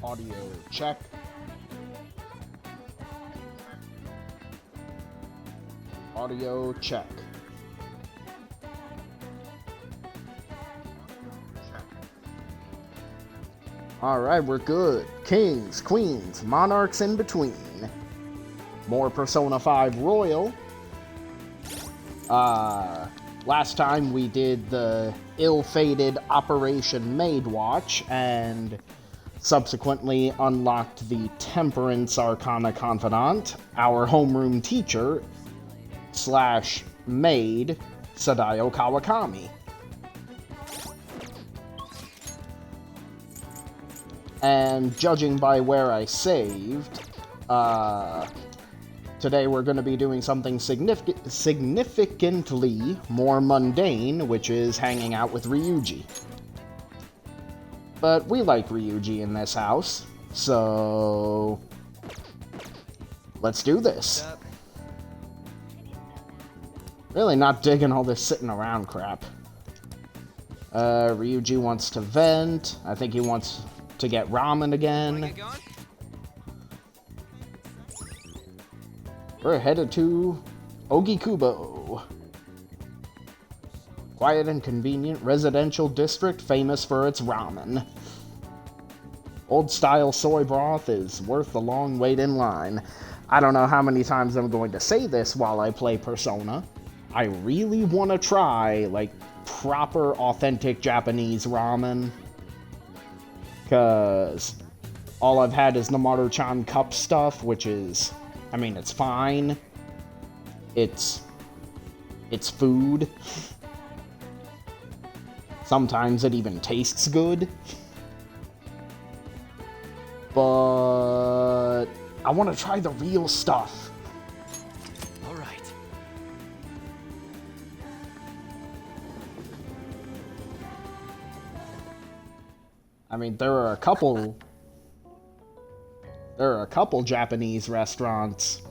Audio check. Audio check. Alright, we're good. Kings, queens, monarchs in between. More Persona 5 Royal. Last time we did the ill-fated Operation Maidwatch, and subsequently unlocked the Temperance Arcana Confidant, our homeroom teacher, slash maid, Sadayo Kawakami. And judging by where I saved, today we're going to be doing something significantly more mundane, which is hanging out with Ryuji. But we like Ryuji in this house, so let's do this. Really not digging all this sitting around crap. Ryuji wants to vent. I think he wants to get ramen again. We're headed to Ogikubo. Quiet and convenient residential district famous for its ramen. Old-style soy broth is worth the long wait in line. I don't know how many times I'm going to say this while I play Persona. I really want to try, like, proper, authentic Japanese ramen. Because all I've had is the Maruchan cup stuff, which is, I mean, it's fine. It's food. Sometimes it even tastes good. But I want to try the real stuff. All right. I mean, there are a couple Japanese restaurants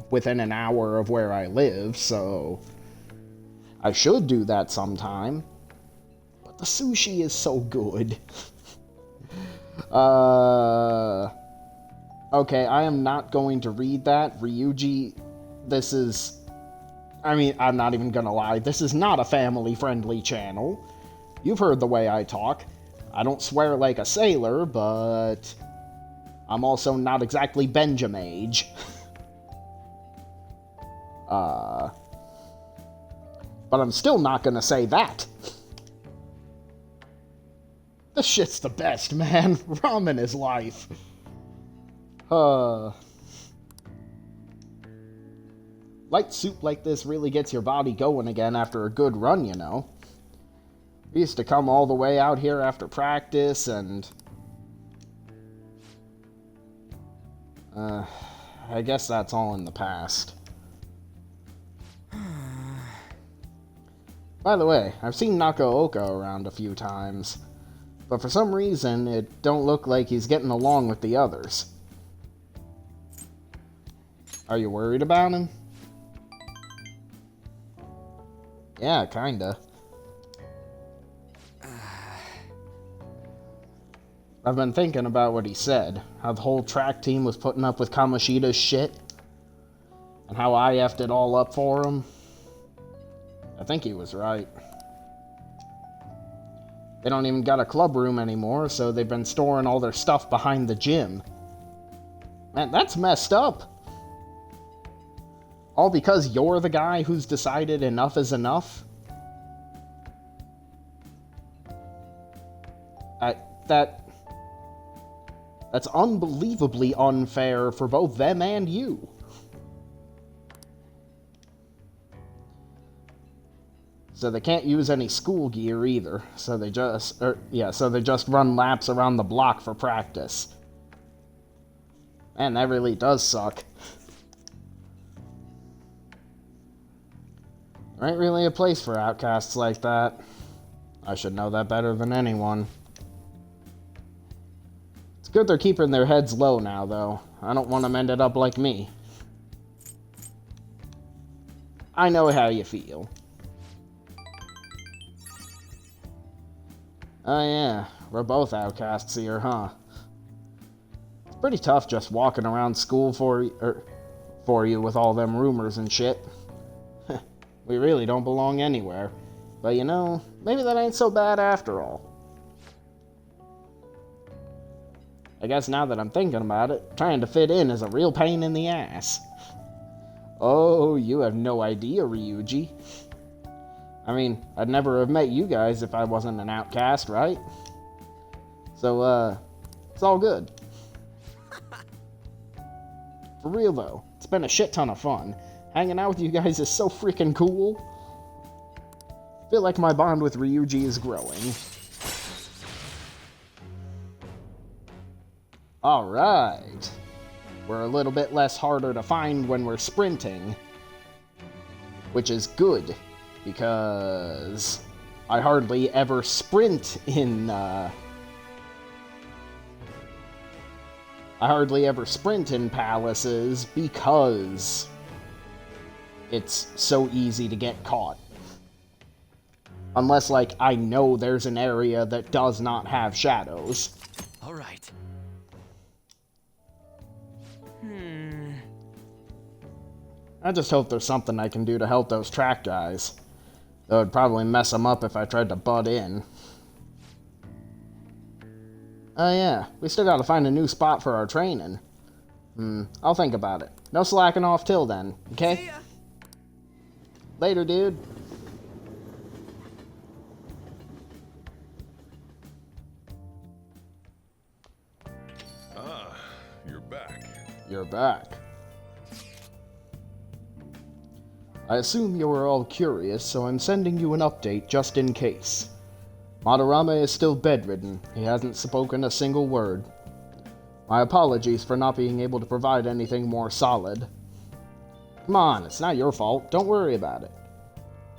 within an hour of where I live, so I should do that sometime. But the sushi is so good. Okay, I am not going to read that. Ryuji, this is... I mean, I'm not even gonna lie. This is not a family-friendly channel. You've heard the way I talk. I don't swear like a sailor, but I'm also not exactly Benjamin age. But I'm still not gonna say that. This shit's the best, man. Ramen is life. Light soup like this really gets your body going again after a good run, you know. We used to come all the way out here after practice, and I guess that's all in the past. By the way, I've seen Nakaoka around a few times, but for some reason, it don't look like he's getting along with the others. Are you worried about him? Yeah, kinda. I've been thinking about what he said, how the whole track team was putting up with Kamoshida's shit, and how I effed it all up for him. I think he was right. They don't even got a club room anymore, so they've been storing all their stuff behind the gym. Man, that's messed up. All because you're the guy who's decided enough is enough? That's unbelievably unfair for both them and you. So they can't use any school gear either, so they just run laps around the block for practice. Man, that really does suck. There ain't really a place for outcasts like that. I should know that better than anyone. It's good they're keeping their heads low now, though. I don't want them ended up like me. I know how you feel. Oh yeah, we're both outcasts here, huh? Pretty tough just walking around school for you with all them rumors and shit. We really don't belong anywhere. But you know, maybe that ain't so bad after all. I guess now that I'm thinking about it, trying to fit in is a real pain in the ass. Oh, you have no idea, Ryuji. I mean, I'd never have met you guys if I wasn't an outcast, right? So, it's all good. For real though, it's been a shit ton of fun. Hanging out with you guys is so freaking cool. I feel like my bond with Ryuji is growing. Alright. We're a little bit less harder to find when we're sprinting. Which is good, because I hardly ever sprint in, palaces because it's so easy to get caught. Unless, like, I know there's an area that does not have shadows. All right. I just hope there's something I can do to help those track guys. That would probably mess them up if I tried to butt in. Oh yeah, we still gotta find a new spot for our training. I'll think about it. No slacking off till then, okay? Later, dude. Ah, you're back. You're back. I assume you were all curious, so I'm sending you an update just in case. Madarame is still bedridden. He hasn't spoken a single word. My apologies for not being able to provide anything more solid. Come on, it's not your fault. Don't worry about it.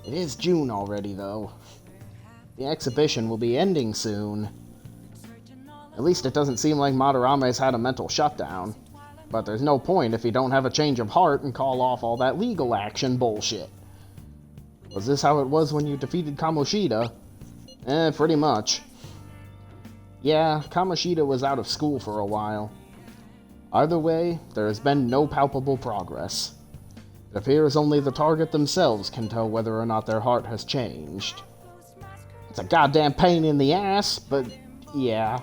It is June already, though. The exhibition will be ending soon. At least it doesn't seem like Madarame's had a mental shutdown. But there's no point if you don't have a change of heart and call off all that legal action bullshit. Was this how it was when you defeated Kamoshida? Pretty much. Yeah, Kamoshida was out of school for a while. Either way, there has been no palpable progress. It appears only the target themselves can tell whether or not their heart has changed. It's a goddamn pain in the ass, but yeah.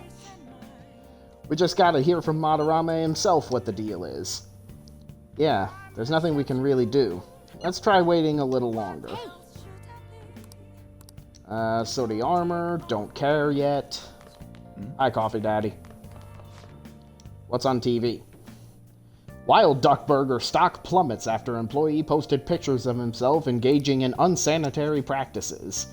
We just gotta hear from Madarame himself what the deal is. Yeah, there's nothing we can really do. Let's try waiting a little longer. So the armor, don't care yet. Hi, Coffee Daddy. What's on TV? Wild Duck Burger stock plummets after employee posted pictures of himself engaging in unsanitary practices.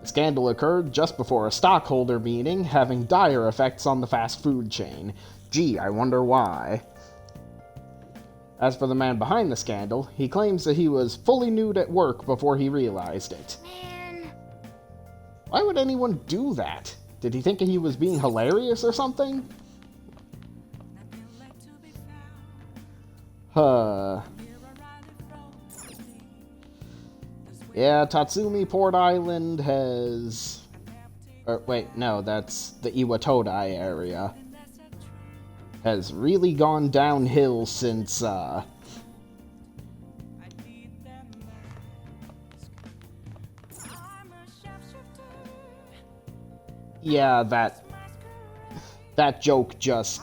The scandal occurred just before a stockholder meeting, having dire effects on the fast food chain. Gee, I wonder why. As for the man behind the scandal, he claims that he was fully nude at work before he realized it. Man. Why would anyone do that? Did he think he was being hilarious or something? Yeah, Tatsumi Port Island has... wait, no, that's the Iwatodai area. Has really gone downhill since, yeah, that joke just...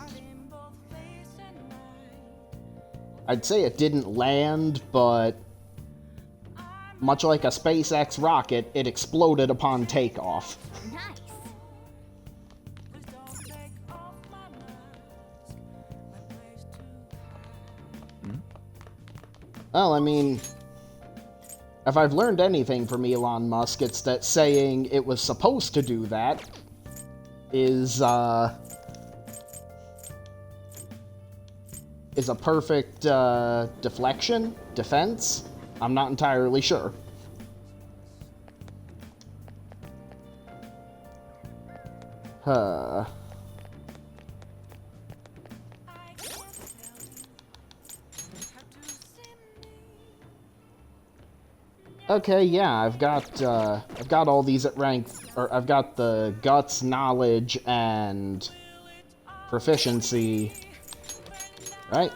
I'd say it didn't land, but much like a SpaceX rocket, it exploded upon takeoff. Nice. Well, I mean, if I've learned anything from Elon Musk, it's that saying it was supposed to do that is a perfect defense? I'm not entirely sure. Okay, yeah, I've got all these at rank, or I've got the guts, knowledge, and proficiency Right?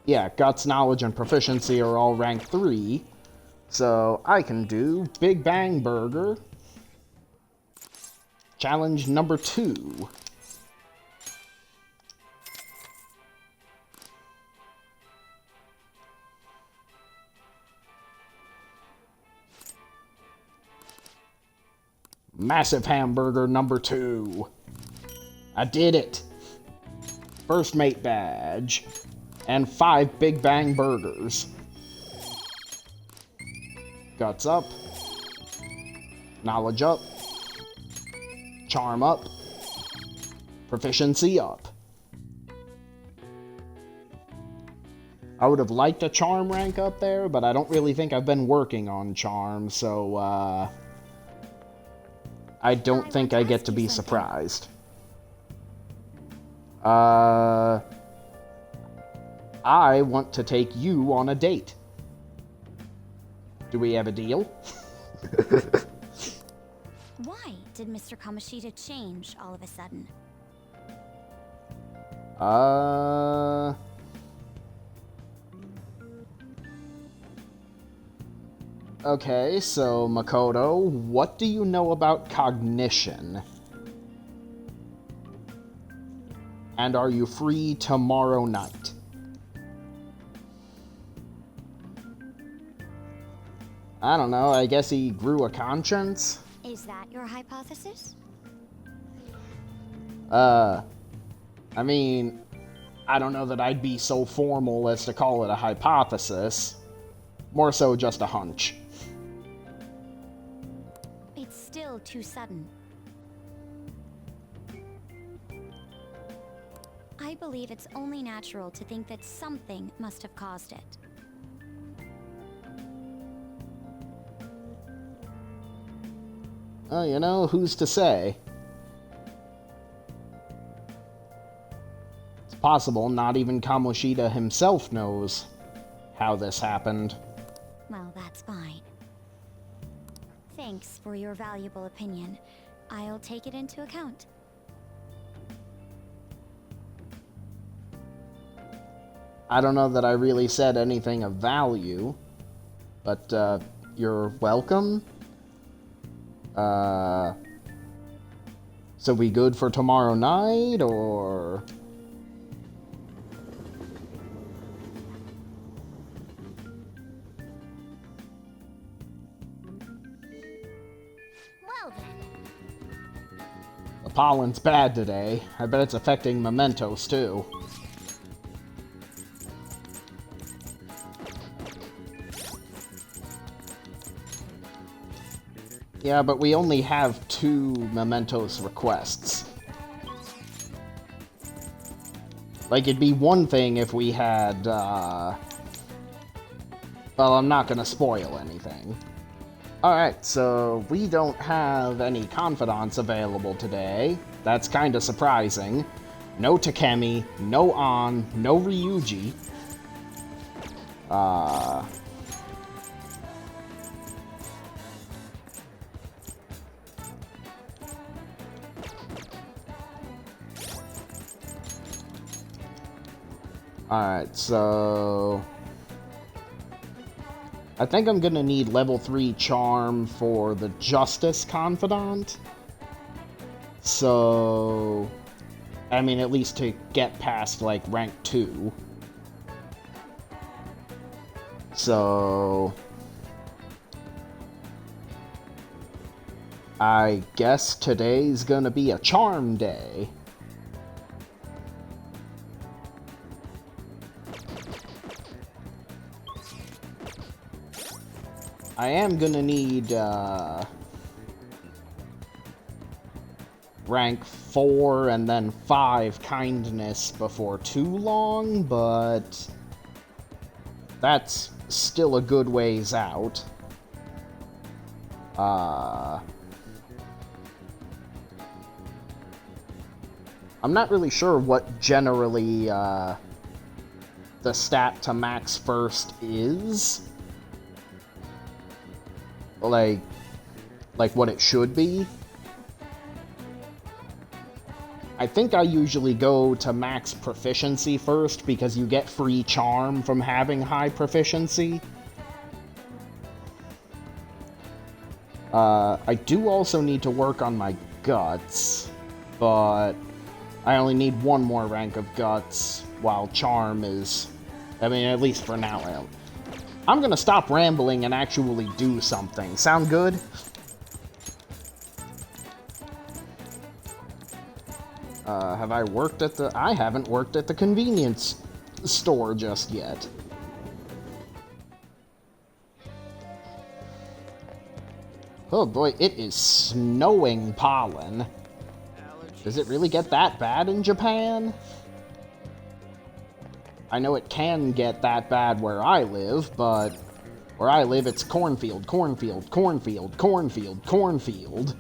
Yeah, Guts, Knowledge, and Proficiency are all rank 3. So I can do Big Bang Burger. Challenge number 2. Massive Hamburger number 2. I did it. First mate badge. And 5 Big Bang Burgers. Guts up. Knowledge up. Charm up. Proficiency up. I would have liked a charm rank up there, but I don't really think I've been working on charm, so I don't think I get to be surprised. I want to take you on a date. Do we have a deal? Why did Mr. Kamoshida change all of a sudden? Okay, so Makoto, what do you know about cognition? And are you free tomorrow night? I don't know, I guess he grew a conscience? Is that your hypothesis? I mean, I don't know that I'd be so formal as to call it a hypothesis. More so just a hunch. It's still too sudden. I believe it's only natural to think that something must have caused it. Oh, you know, who's to say? It's possible not even Kamoshida himself knows how this happened. Well, that's fine. Thanks for your valuable opinion. I'll take it into account. I don't know that I really said anything of value, but, you're welcome? So we good for tomorrow night, or...? Well then. The pollen's bad today. I bet it's affecting mementos, too. Yeah, but we only have 2 mementos requests. Like, it'd be one thing if we had, well, I'm not gonna spoil anything. Alright, so we don't have any confidants available today. That's kinda surprising. No Takemi, no An, no Ryuji. Alright, so... I think I'm gonna need level 3 charm for the Justice Confidant. So... I mean, at least to get past, like, rank 2. So... I guess today's gonna be a charm day. I am gonna need, rank 4 and then 5 kindness before too long, but that's still a good ways out. I'm not really sure what generally, the stat to max first is. Like what it should be. I think I usually go to max proficiency first because you get free charm from having high proficiency. I do also need to work on my guts, but I only need one more rank of guts, while charm is... I mean, at least for now. I'm gonna stop rambling and actually do something. Sound good? Have I worked at the... I haven't worked at the convenience store just yet. Oh boy, it is snowing pollen. Does it really get that bad in Japan? I know it can get that bad where I live, but where I live it's cornfield, cornfield, cornfield, cornfield, cornfield.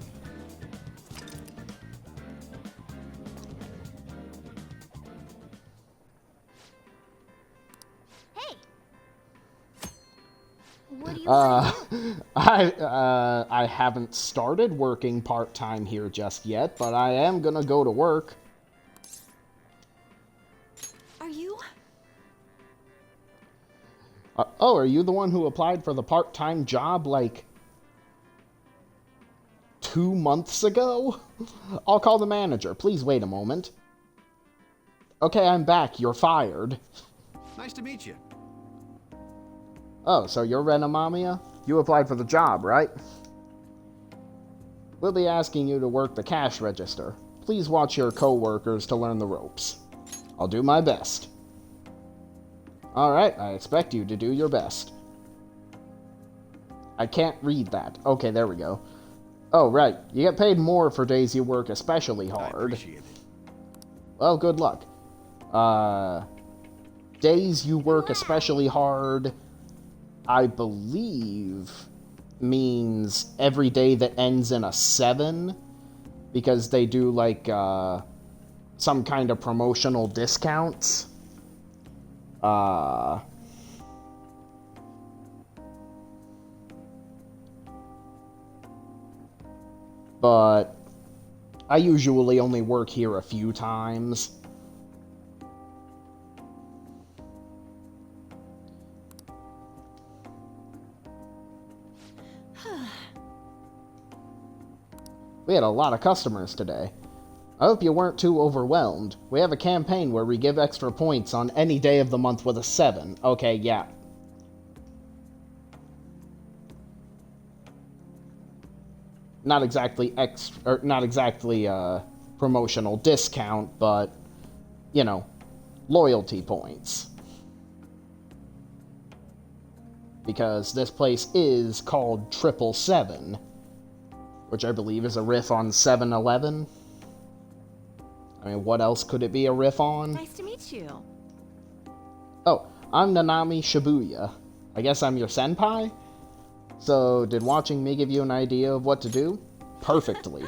Hey! What do you want to do? I haven't started working part-time here just yet, but I am gonna go to work. Are you? Oh, are you the one who applied for the part-time job, like, 2 months ago? I'll call the manager. Please wait a moment. Okay, I'm back. You're fired. Nice to meet you. Oh, so you're Renamamia? You applied for the job, right? We'll be asking you to work the cash register. Please watch your co-workers to learn the ropes. I'll do my best. Alright, I expect you to do your best. I can't read that. Okay, there we go. Oh, right. You get paid more for days you work especially hard. I appreciate it. Well, good luck. Days you work especially hard, I believe, means every day that ends in a 7, because they do, like, some kind of promotional discounts. But I usually only work here a few times. We had a lot of customers today. I hope you weren't too overwhelmed. We have a campaign where we give extra points on any day of the month with a 7. Okay, yeah. Not exactly promotional discount, but, you know, loyalty points. Because this place is called 777, which I believe is a riff on 7-Eleven. I mean, what else could it be a riff on? Nice to meet you. Oh, I'm Nanami Shibuya. I guess I'm your senpai? So, did watching me give you an idea of what to do? Perfectly.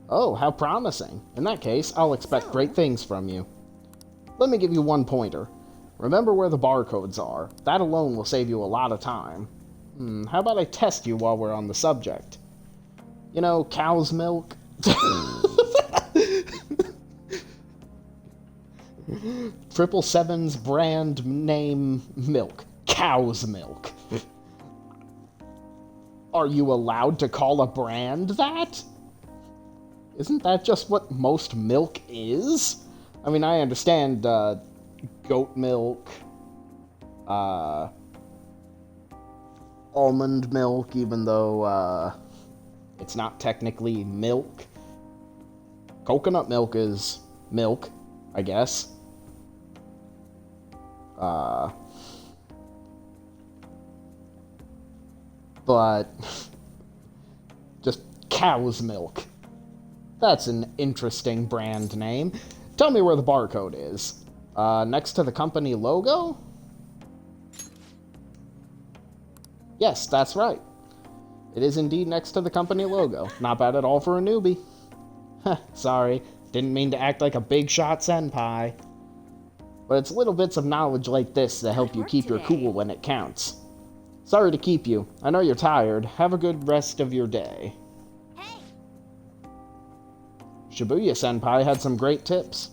Oh, how promising. In that case, I'll expect great things from you. Let me give you one pointer. Remember where the barcodes are. That alone will save you a lot of time. How about I test you while we're on the subject? You know, cow's milk? 777's brand name milk. Cow's milk. Are you allowed to call a brand that? Isn't that just what most milk is? I mean, I understand, goat milk, almond milk, even though, it's not technically milk. Coconut milk is milk, I guess. But just cow's milk. That's an interesting brand name. Tell me where the barcode is. Next to the company logo? Yes, that's right. It is indeed next to the company logo. Not bad at all for a newbie. Sorry, didn't mean to act like a big shot senpai. But it's little bits of knowledge like this that help you keep your cool when it counts. Sorry to keep you. I know you're tired. Have a good rest of your day. Hey! Shibuya-senpai had some great tips.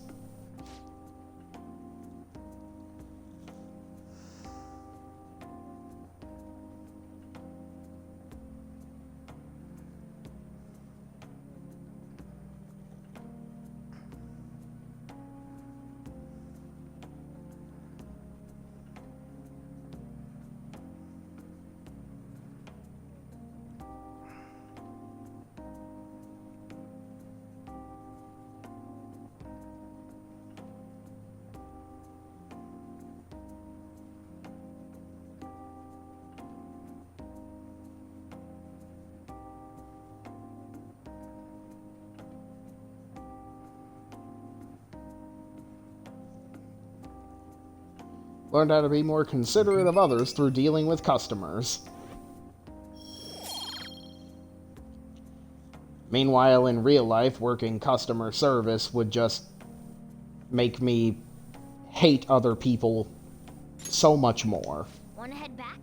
Learned how to be more considerate of others through dealing with customers. Meanwhile, in real life, working customer service would just make me hate other people so much more. Wanna head back?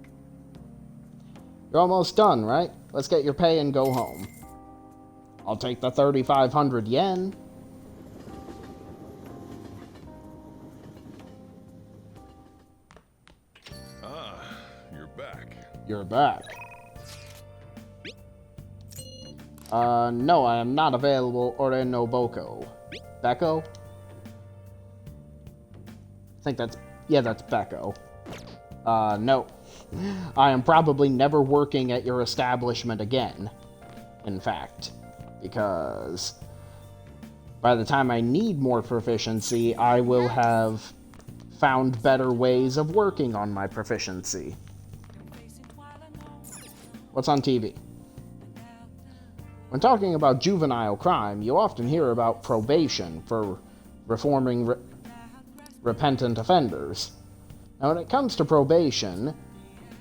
You're almost done, right? Let's get your pay and go home. I'll take the 3,500 yen. You're back. No, I am not available. Ore no Boko. Beko? I think that's... Yeah, that's Beko. No. I am probably never working at your establishment again. In fact. Because... by the time I need more proficiency, I will have found better ways of working on my proficiency. What's on TV? When talking about juvenile crime, you often hear about probation for reforming repentant offenders. Now, when it comes to probation,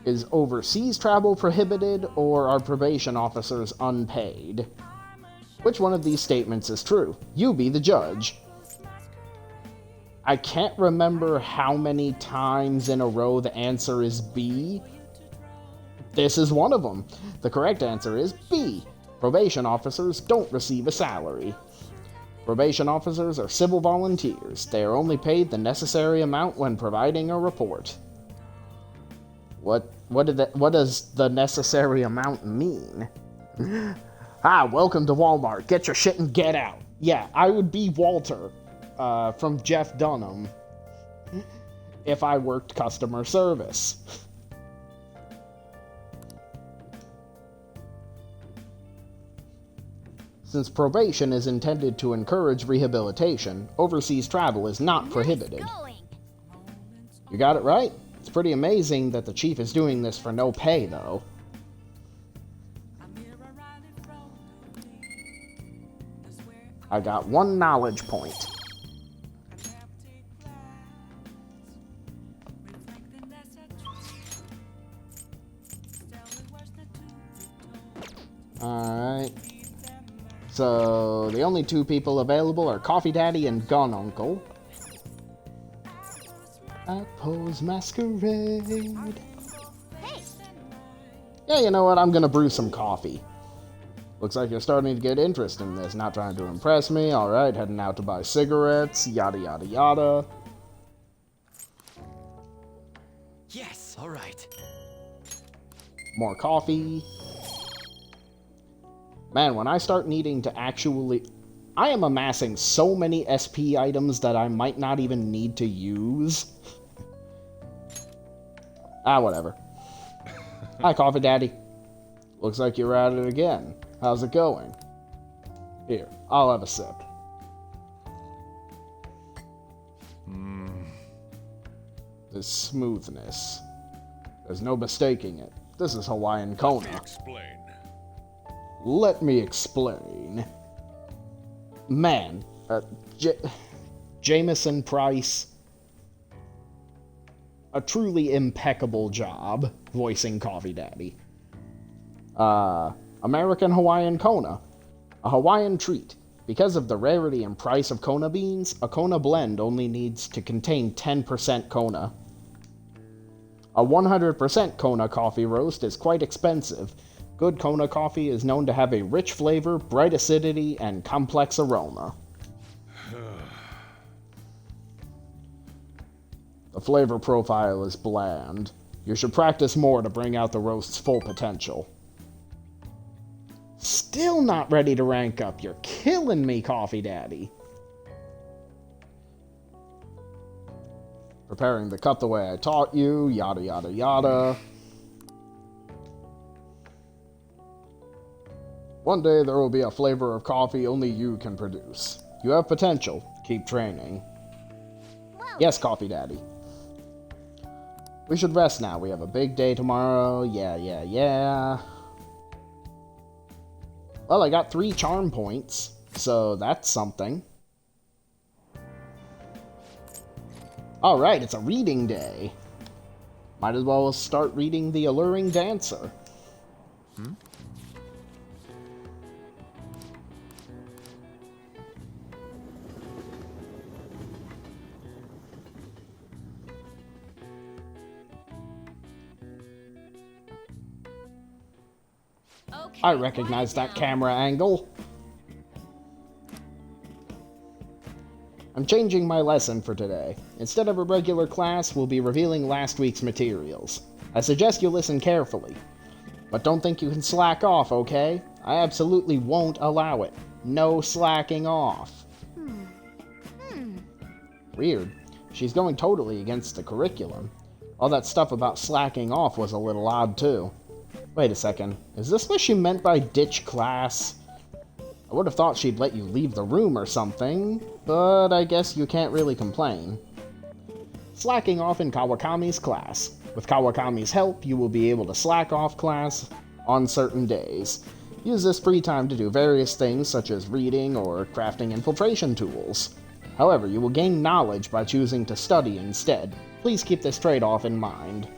is overseas travel prohibited, or are probation officers unpaid? Which one of these statements is true? You be the judge. I can't remember how many times in a row the answer is B. This is one of them. The correct answer is B. Probation officers don't receive a salary. Probation officers are civil volunteers. They are only paid the necessary amount when providing a report. What does the necessary amount mean? Welcome to Walmart. Get your shit and get out. Yeah, I would be Walter from Jeff Dunham if I worked customer service. Since probation is intended to encourage rehabilitation, overseas travel is not prohibited. You got it right? It's pretty amazing that the chief is doing this for no pay, though. I got 1 knowledge point. Alright. So, the only 2 people available are Coffee Daddy and Gun Uncle. Apple's Masquerade. Hey. Yeah, you know what? I'm gonna brew some coffee. Looks like you're starting to get interest in this. Not trying to impress me. Alright, heading out to buy cigarettes. Yada, yada, yada. Yes, alright. More coffee. Man, when I start needing to actually... I am amassing so many SP items that I might not even need to use. Whatever. Hi, Coffee Daddy. Looks like you're at it again. How's it going? Here, I'll have a sip. The smoothness. There's no mistaking it. This is Hawaiian Kona. Let me explain. Man, Jameson Price, a truly impeccable job voicing Coffee Daddy. American Hawaiian Kona, a Hawaiian treat. Because of the rarity and price of Kona beans, a Kona blend only needs to contain 10% Kona. A 100% Kona coffee roast is quite expensive, Good Kona coffee is known to have a rich flavor, bright acidity, and complex aroma. The flavor profile is bland. You should practice more to bring out the roast's full potential. Still not ready to rank up. You're killing me, Coffee Daddy. Preparing the cut the way I taught you, yada yada yada. One day there will be a flavor of coffee only you can produce. You have potential. Keep training. Whoa. Yes, Coffee Daddy. We should rest now. We have a big day tomorrow. Yeah. Well, I got 3 charm points, so that's something. Alright, it's a reading day. Might as well start reading The Alluring Dancer. Okay, I recognize quiet that now. camera angle. I'm changing my lesson for today. Instead of a regular class, we'll be revealing last week's materials. I suggest you listen carefully. But don't think you can slack off, okay? I absolutely won't allow it. No slacking off. Weird. She's going totally against the curriculum. All that stuff about slacking off was a little odd, too. Wait a second. Is this what she meant by ditch class? I would have thought she'd let you leave the room or something, but I guess you can't really complain. Slacking off in Kawakami's class. With Kawakami's help, you will be able to slack off class on certain days. Use this free time to do various things such as reading or crafting infiltration tools. However, you will gain knowledge by choosing to study instead. Please keep this trade-off in mind.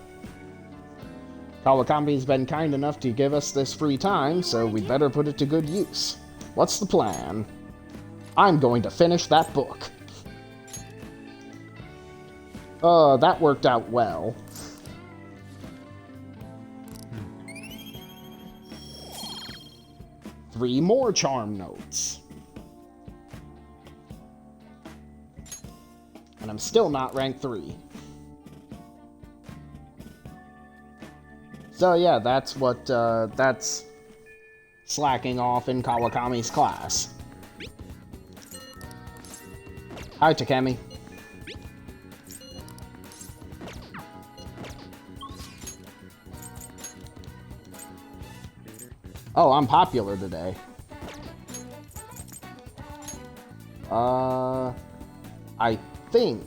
Kawakami's been kind enough to give us this free time, so we'd better put it to good use. What's the plan? I'm going to finish that book. That worked out well. Three more charm notes. And I'm still not rank 3. So yeah, that's what, that's slacking off in Kawakami's class. Hi, Takemi. Oh, I'm popular today. I think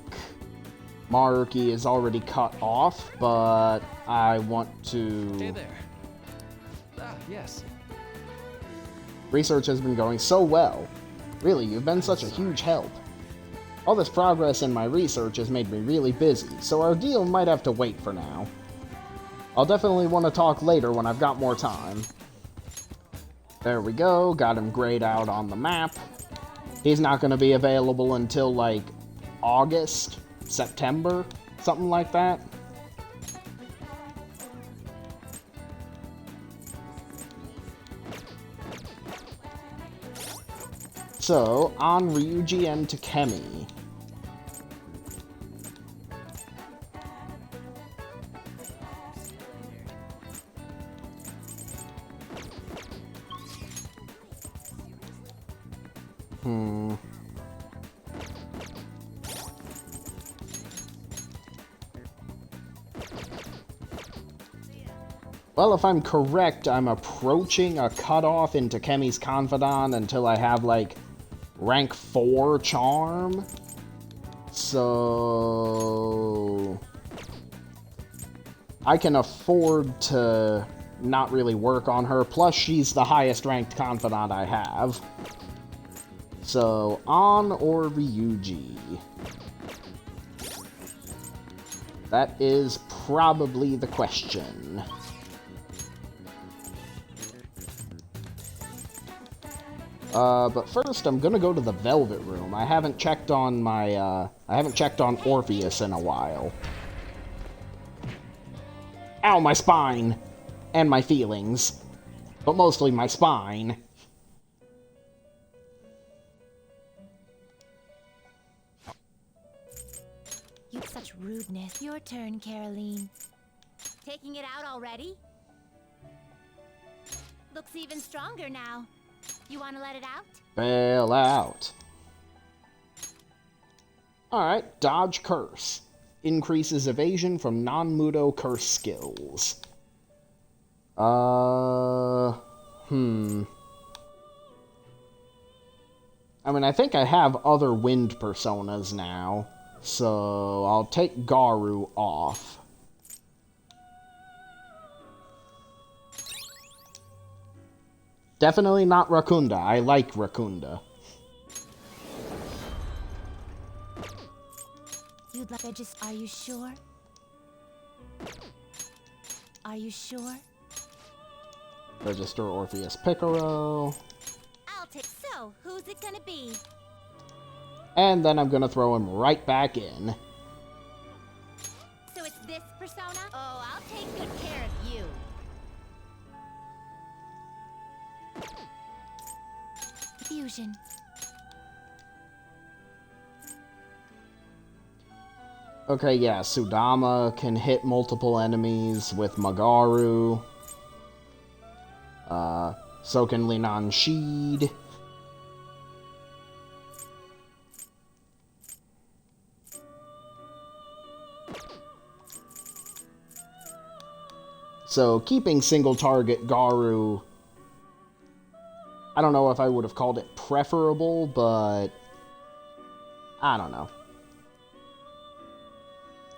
Maruki is already cut off, but I want to... Hey there. Ah, yes. Research has been going so well. Really, you've been such a huge help. All this progress in my research has made me really busy, so our deal might have to wait for now. I'll definitely want to talk later when I've got more time. There we go, got him grayed out on the map. He's not going to be available until, like, August, September, something like that. So, on Ryuji and Takemi. Well, if I'm correct, I'm approaching a cutoff in Takemi's Confidant until I have, like, rank 4 charm. So... I can afford to not really work on her, plus she's the highest ranked Confidant I have. So, An or Ryuji? That is probably the question. But first I'm gonna go to the Velvet Room. I haven't checked on my, I haven't checked on Orpheus in a while. Ow, my spine! And my feelings. but mostly my spine. You have such rudeness. Your turn, Caroline. Taking it out already? Looks even stronger now. You want to let it out? Bail out. Alright, Dodge Curse. Increases evasion from non-Muto curse skills. I mean, I think I have other wind personas now, so I'll take Garu off. Definitely not Rakunda. I like Rakunda. You'd like are you sure? Are you sure? Register Orpheus Picaro. I'll take. So, who's it gonna be? And then I'm gonna throw him right back in. So it's this persona? Oh, I'll take good care of you. Fusion. Okay, yeah, Sudama can hit multiple enemies with Magaru. So can Linan Sheed. So, keeping single target Garu, I don't know if I would have called it preferable, but I don't know.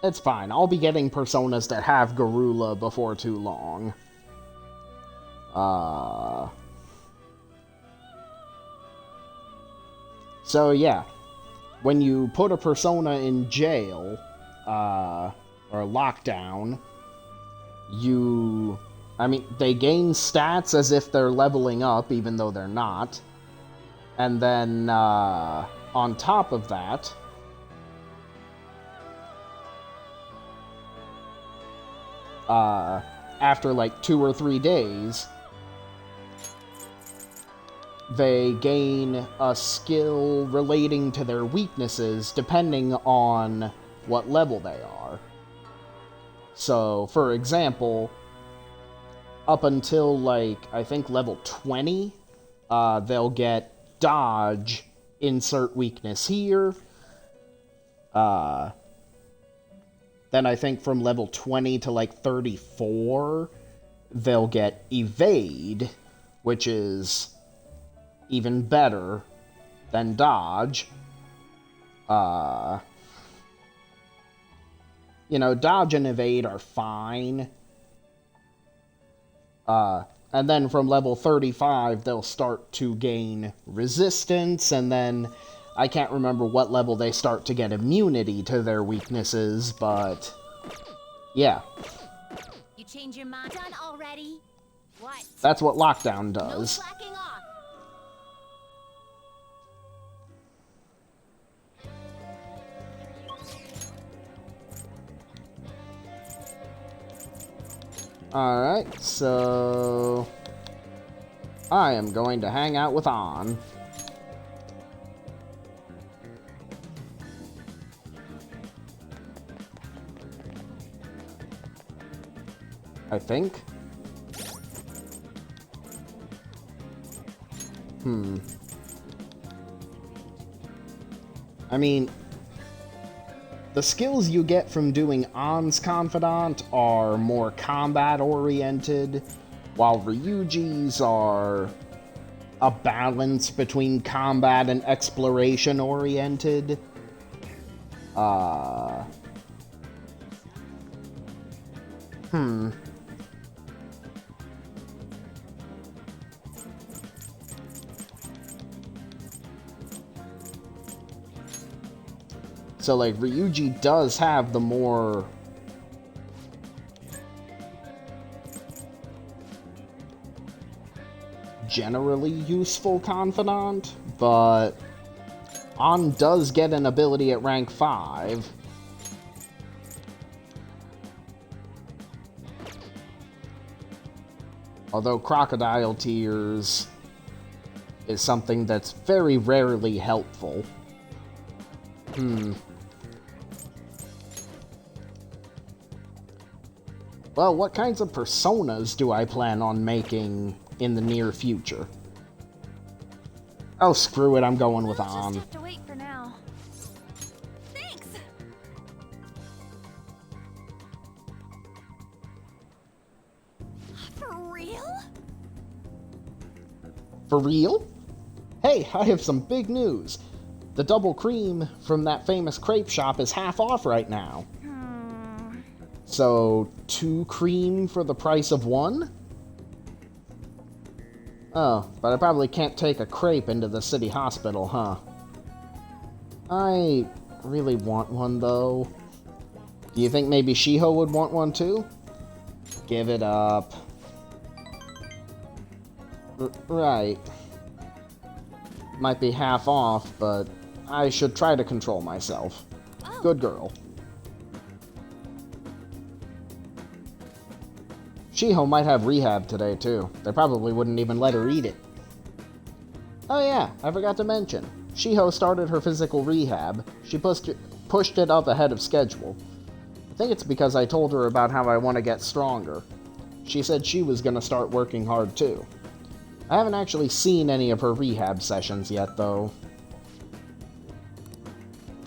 It's fine. I'll be getting personas that have Garula before too long. So yeah, when you put a persona in jail, or lockdown, they gain stats as if they're leveling up, even though they're not. And then, on top of that, after like 2 or 3 days, they gain a skill relating to their weaknesses depending on what level they are. So, for example, up until like, I think level 20, they'll get dodge, insert weakness here. Then I think from level 20 to like 34, they'll get evade, which is even better than dodge. Dodge and evade are fine. And then from level 35, they'll start to gain resistance, and then I can't remember what level they start to get immunity to their weaknesses, but yeah. You change your mind? Done already? What? That's what lockdown No does. slacking off. Alright, so I am going to hang out with An. I think. I mean, the skills you get from doing An's Confidant are more combat-oriented, while Ryuji's are a balance between combat and exploration-oriented. So, like, Ryuji does have the more generally useful Confidant, but An does get an ability at rank 5. Although crocodile tears is something that's very rarely helpful. Well, what kinds of personas do I plan on making in the near future? Oh, screw it, I'm going with I'll just On. have to wait for now. Thanks! For real? For real? Hey, I have some big news. The double cream from that famous crepe shop is half off right now. So, 2 cream for the price of 1? Oh, but I probably can't take a crepe into the city hospital, huh? I really want one, though. Do you think maybe Shiho would want one, too? Give it up. Right. Might be half off, but I should try to control myself. Good girl. Shiho might have rehab today, too. They probably wouldn't even let her eat it. Oh yeah, I forgot to mention. Shiho started her physical rehab. She pushed it up ahead of schedule. I think it's because I told her about how I want to get stronger. She said she was going to start working hard, too. I haven't actually seen any of her rehab sessions yet, though.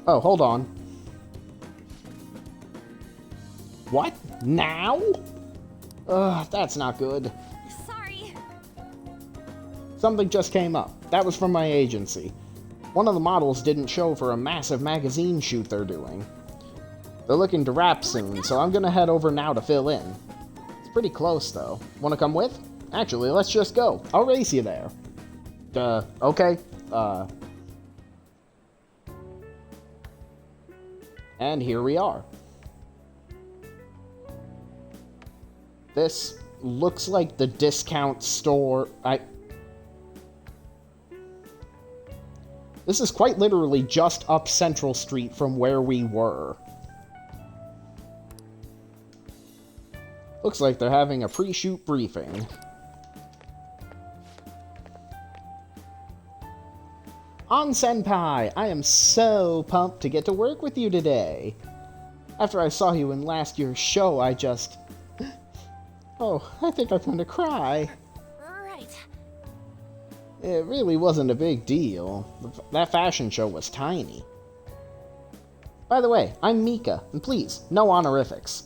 Oh, hold on. What? Now? Ugh, that's not good. Sorry. Something just came up. That was from my agency. One of the models didn't show for a massive magazine shoot they're doing. They're looking to wrap soon, so I'm gonna head over now to fill in. It's pretty close, though. Wanna come with? Actually, let's just go. I'll race you there. Okay. And here we are. This looks like the discount store. This is quite literally just up Central Street from where we were. Looks like they're having a pre-shoot briefing. On Senpai, I am so pumped to get to work with you today. After I saw you in last year's show, I just... Oh, I think I'm going to cry. Right. It really wasn't a big deal. That fashion show was tiny. By the way, I'm Mika, and please, no honorifics.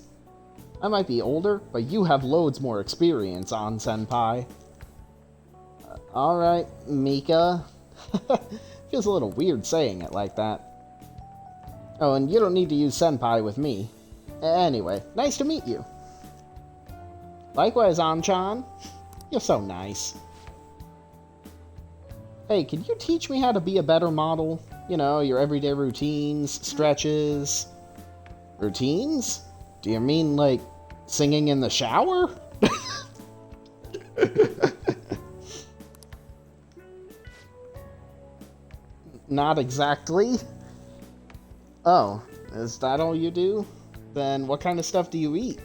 I might be older, but you have loads more experience, on Senpai. Alright, Mika. Feels a little weird saying it like that. Oh, and you don't need to use Senpai with me. Anyway, nice to meet you. Likewise, An-chan. You're so nice. Hey, can you teach me how to be a better model? You know, your everyday routines, stretches... Routines? Do you mean, like, singing in the shower? Not exactly. Oh, is that all you do? Then what kind of stuff do you eat?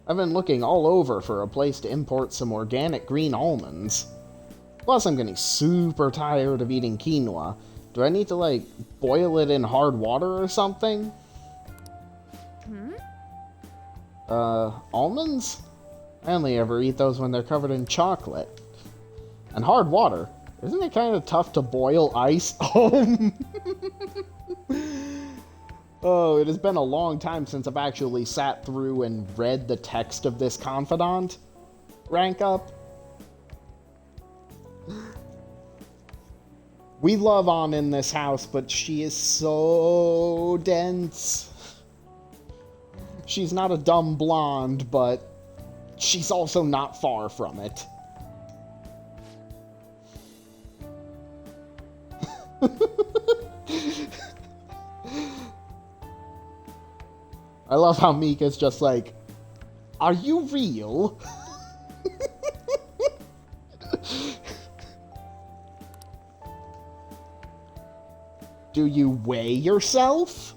I've been looking all over for a place to import some organic green almonds. Plus, I'm getting super tired of eating quinoa. Do I need to, like, boil it in hard water or something? Almonds? I only ever eat those when they're covered in chocolate. And hard water? Isn't it kind of tough to boil ice? Oh, it has been a long time since I've actually sat through and read the text of this confidant. Rank up. We love An in this house, but she is so dense. She's not a dumb blonde, but she's also not far from it. I love how Mika's just like, are you real? Do you weigh yourself?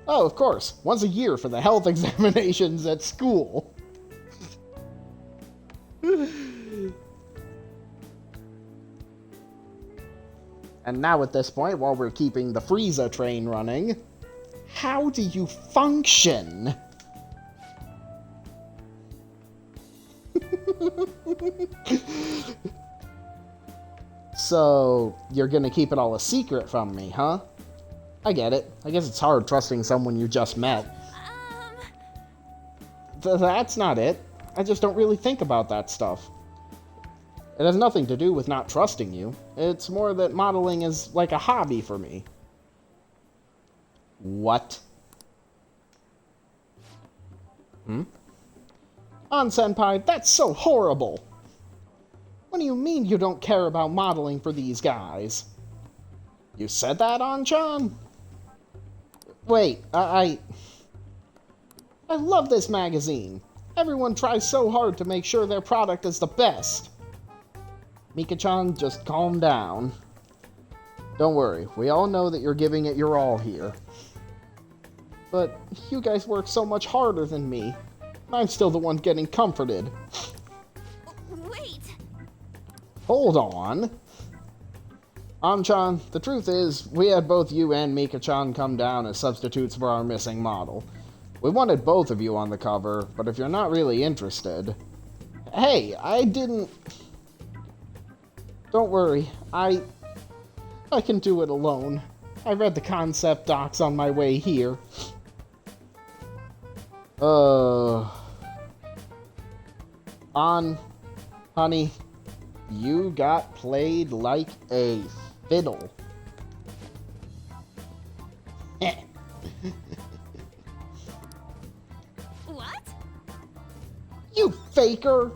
Oh, of course. Once a year for the health examinations at school. And now at this point, while we're keeping the Frieza train running, how do you function? So, you're gonna keep it all a secret from me, huh? I get it. I guess it's hard trusting someone you just met. That's not it. I just don't really think about that stuff. It has nothing to do with not trusting you. It's more that modeling is like a hobby for me. What? Senpai, that's so horrible! What do you mean you don't care about modeling for these guys? You said that, Chan? Wait, I love this magazine. Everyone tries so hard to make sure their product is the best. Mika-chan, just calm down. Don't worry, we all know that you're giving it your all here. But you guys work so much harder than me. I'm still the one getting comforted. Wait! Hold on. Chan, the truth is, we had both you and Mika-chan come down as substitutes for our missing model. We wanted both of you on the cover, but if you're not really interested... Hey, I didn't... Don't worry, I can do it alone. I read the concept docs on my way here. Honey, you got played like a fiddle. What? You faker!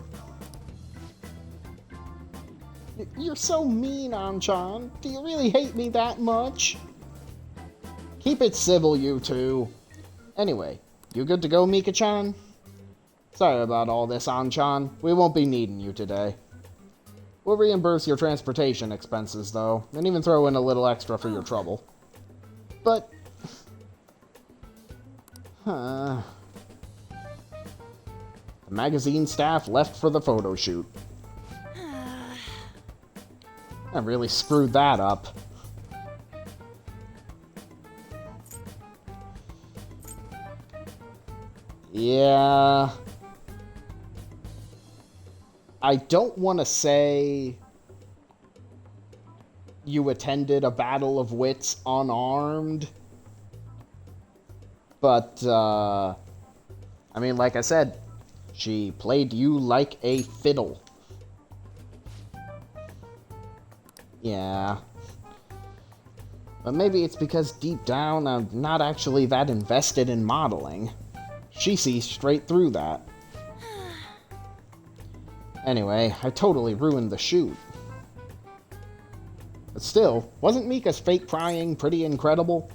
You're so mean, Chan. Do you really hate me that much? Keep it civil, you two. Anyway, you good to go, Mika-chan? Sorry about all this, Chan. We won't be needing you today. We'll reimburse your transportation expenses, though, and even throw in a little extra for your trouble. But... The magazine staff left for the photo shoot. I really screwed that up. Yeah... I don't want to say you attended a battle of wits unarmed, but, I mean, like I said, she played you like a fiddle. Yeah. But maybe it's because deep down I'm not actually that invested in modeling. She sees straight through that. Anyway, I totally ruined the shoot. But still, wasn't Mika's fake crying pretty incredible?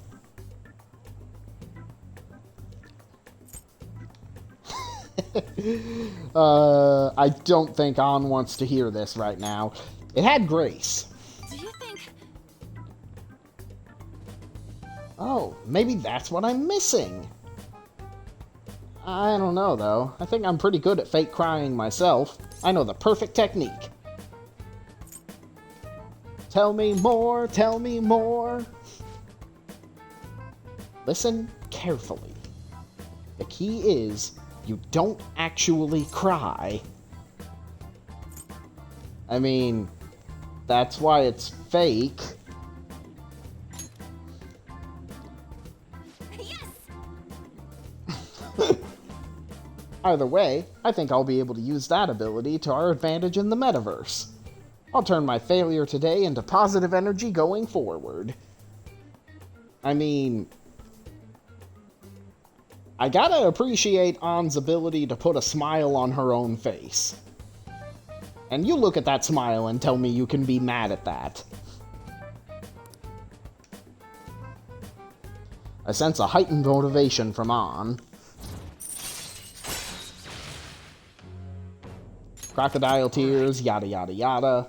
I don't think An wants to hear this right now. It had grace. Do you think... Oh, maybe that's what I'm missing. I don't know, though. I think I'm pretty good at fake crying myself. I know the perfect technique. Tell me more, tell me more. Listen carefully. The key is, you don't actually cry. I mean, that's why it's fake. Either way, I think I'll be able to use that ability to our advantage in the metaverse. I'll turn my failure today into positive energy going forward. I mean... I gotta appreciate An's ability to put a smile on her own face. And you look at that smile and tell me you can be mad at that. I sense a heightened motivation from An. Crocodile tears, yada yada yada.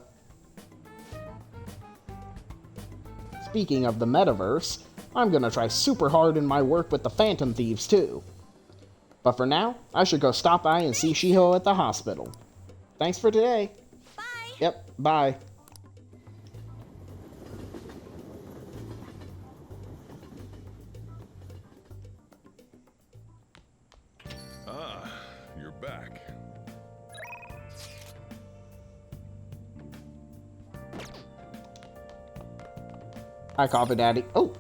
Speaking of the metaverse, I'm gonna try super hard in my work with the Phantom Thieves too. But for now, I should go stop by and see Shiho at the hospital. Thanks for today. Bye! Yep, bye. Hi, Coffee Daddy. Oh!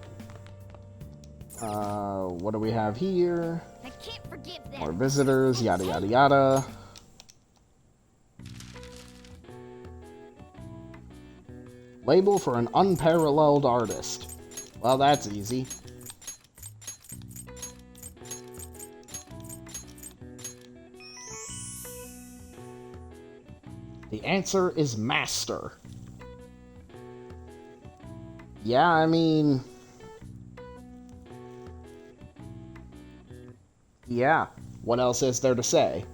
What do we have here? I can't forgive them. More visitors, yada yada yada. Label for an unparalleled artist. Well, that's easy. The answer is master. Yeah, I mean... yeah, what else is there to say?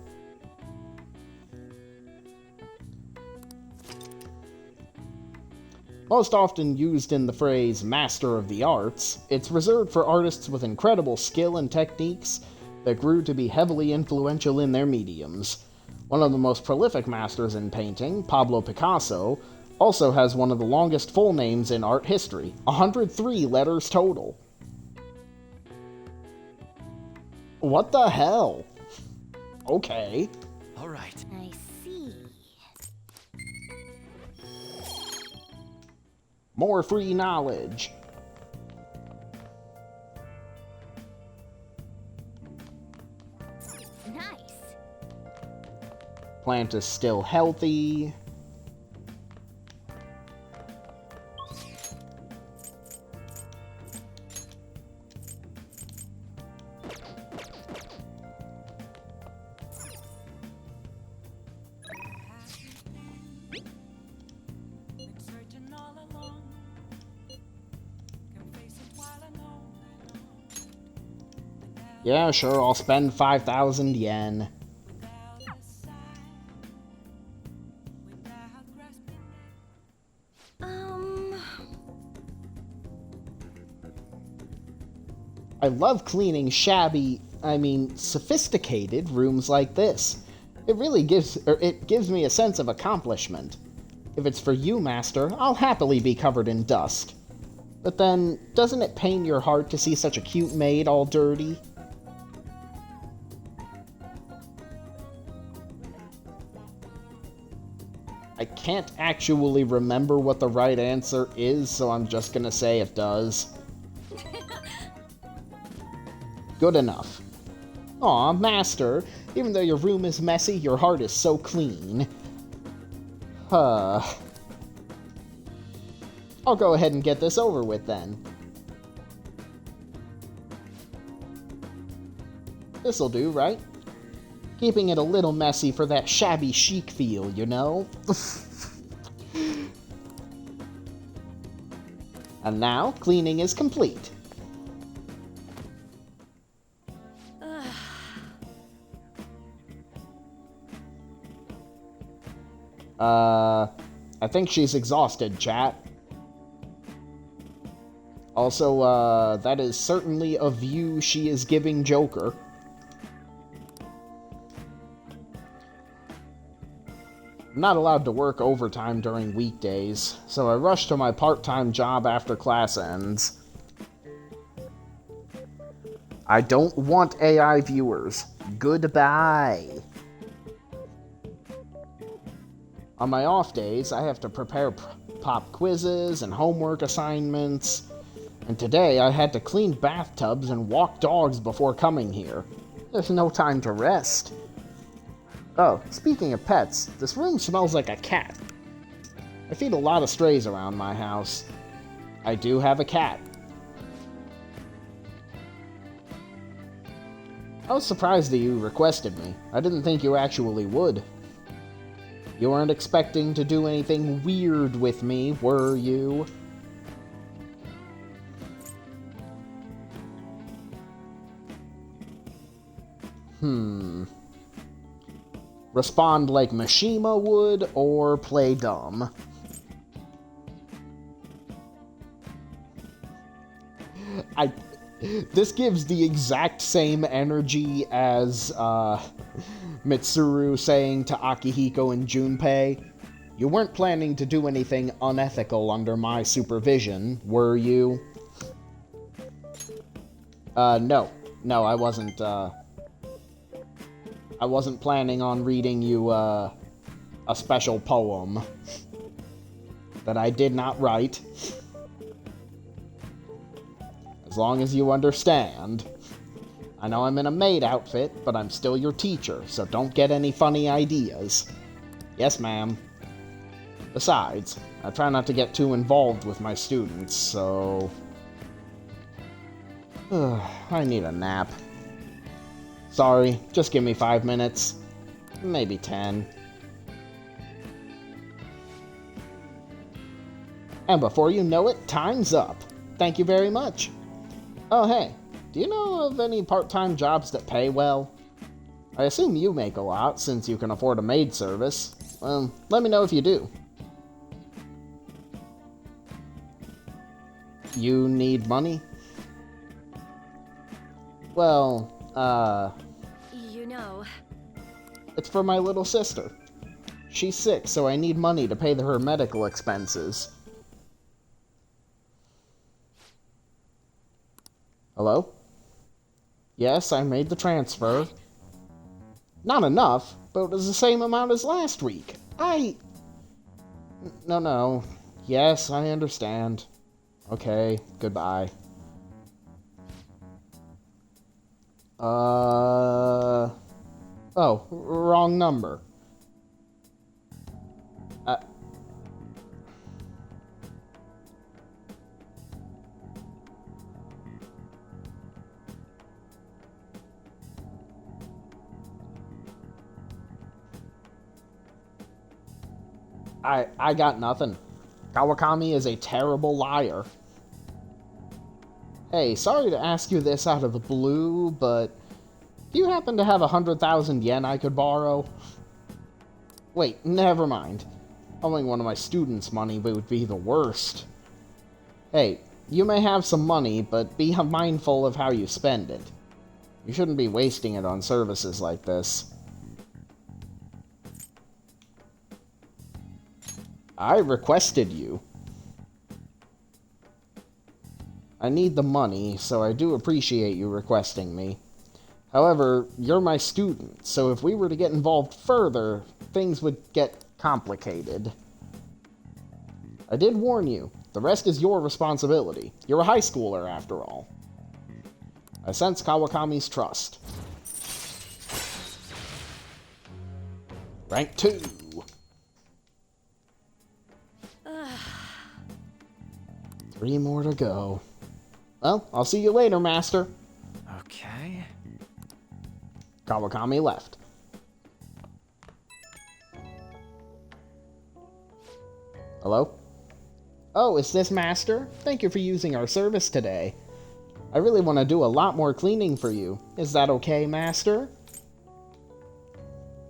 Most often used in the phrase master of the arts, it's reserved for artists with incredible skill and techniques that grew to be heavily influential in their mediums. One of the most prolific masters in painting, Pablo Picasso, also has one of the longest full names in art history, 103 letters total. What the hell? Okay. All right. I see. More free knowledge. Nice. Plant is still healthy. Yeah, sure, I'll spend 5,000 yen. I love cleaning sophisticated rooms like this. It gives me a sense of accomplishment. If it's for you, Master, I'll happily be covered in dust. But then, doesn't it pain your heart to see such a cute maid all dirty? I can't actually remember what the right answer is, so I'm just gonna say it does. Good enough. Aw, Master, even though your room is messy, your heart is so clean. I'll go ahead and get this over with then. This'll do, right? Keeping it a little messy for that shabby chic feel, you know? And now, cleaning is complete. I think she's exhausted, chat. Also, that is certainly a view she is giving Joker. I'm not allowed to work overtime during weekdays, so I rush to my part-time job after class ends. I don't want AI viewers. Goodbye. On my off days, I have to prepare pop quizzes and homework assignments. And today, I had to clean bathtubs and walk dogs before coming here. There's no time to rest. Oh, speaking of pets, this room smells like a cat. I feed a lot of strays around my house. I do have a cat. I was surprised that you requested me. I didn't think you actually would. You weren't expecting to do anything weird with me, were you? Respond like Mishima would, or play dumb? This gives the exact same energy as, Mitsuru saying to Akihiko and Junpei, "You weren't planning to do anything unethical under my supervision, were you?" No. No, I wasn't, I wasn't planning on reading you, a special poem that I did not write. long as you understand. I know I'm in a maid outfit, but I'm still your teacher, so don't get any funny ideas. Yes, ma'am. Besides, I try not to get too involved with my students, so... I need a nap. Sorry, just give me 5 minutes. Maybe 10. And before you know it, time's up. Thank you very much. Oh, hey, do you know of any part-time jobs that pay well? I assume you make a lot, since you can afford a maid service. Let me know if you do. You need money? Well, You know... it's for my little sister. She's sick, so I need money to pay her medical expenses. Hello? Yes, I made the transfer. Not enough, but it was the same amount as last week. No. Yes, I understand. Okay, goodbye. Oh, wrong number. I got nothing. Kawakami is a terrible liar. Hey, sorry to ask you this out of the blue, but do you happen to have 100,000 yen I could borrow? Wait, never mind. Owing one of my students money would be the worst. Hey, you may have some money, but be mindful of how you spend it. You shouldn't be wasting it on services like this. I requested you. I need the money, so I do appreciate you requesting me. However, you're my student, so if we were to get involved further, things would get complicated. I did warn you. The rest is your responsibility. You're a high schooler, after all. I sense Kawakami's trust. Rank 2. Three more to go. Well, I'll see you later, Master. Okay. Kawakami left. Hello? Oh, is this Master? Thank you for using our service today. I really want to do a lot more cleaning for you. Is that okay, Master?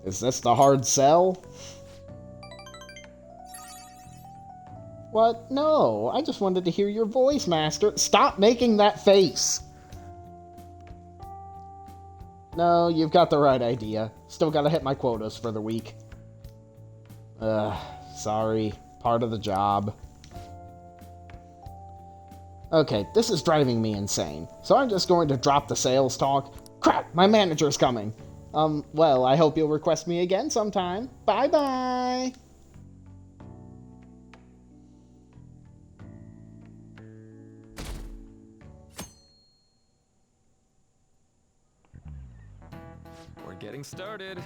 Is this the hard sell? What? No, I just wanted to hear your voice, Master. Stop making that face! No, you've got the right idea. Still gotta hit my quotas for the week. Sorry. Part of the job. Okay, this is driving me insane. So I'm just going to drop the sales talk. Crap, my manager's coming. Well, I hope you'll request me again sometime. Bye-bye! We're getting started.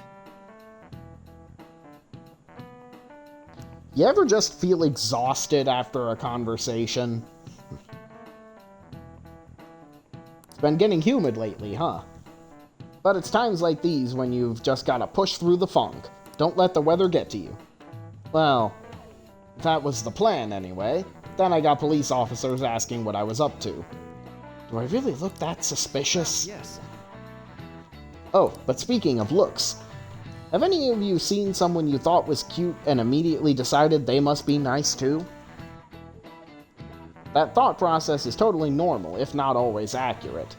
You ever just feel exhausted after a conversation? It's been getting humid lately, huh? But it's times like these when you've just gotta push through the funk. Don't let the weather get to you. Well, that was the plan anyway. Then I got police officers asking what I was up to. Do I really look that suspicious? Yes. Oh, but speaking of looks, have any of you seen someone you thought was cute and immediately decided they must be nice too? That thought process is totally normal, if not always accurate.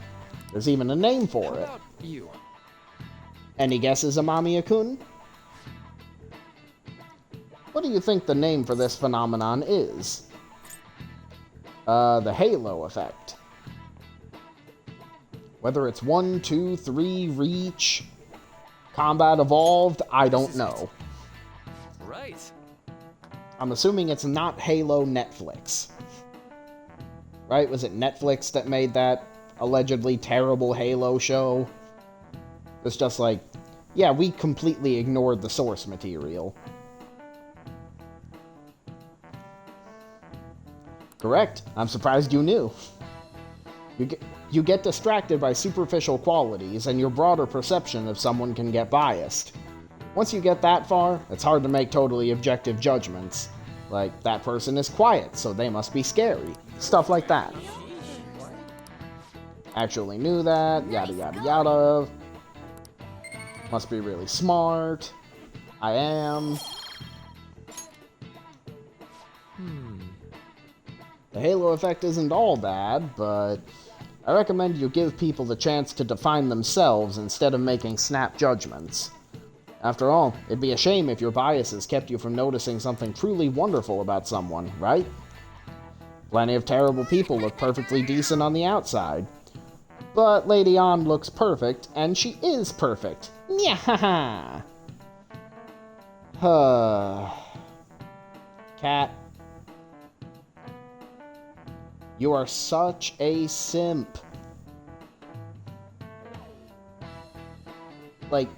There's even a name for How it. about you? Any guesses, Amamiya-kun? What do you think the name for this phenomenon is? The halo effect. Whether it's 1, 2, 3, reach, combat evolved, I don't know. Right. I'm assuming it's not Halo Netflix. right? Was it Netflix that made that allegedly terrible Halo show? It's just like, yeah, we completely ignored the source material. Correct. I'm surprised you knew. You get distracted by superficial qualities, and your broader perception of someone can get biased. Once you get that far, it's hard to make totally objective judgments. Like, that person is quiet, so they must be scary. Stuff like that. Actually knew that, yada yada yada. Must be really smart. I am. The halo effect isn't all bad, but I recommend you give people the chance to define themselves instead of making snap judgments. After all, it'd be a shame if your biases kept you from noticing something truly wonderful about someone, right? Plenty of terrible people look perfectly decent on the outside. But Lady An looks perfect, and she is perfect. Nyahaha! Cat. You are such a simp. Like,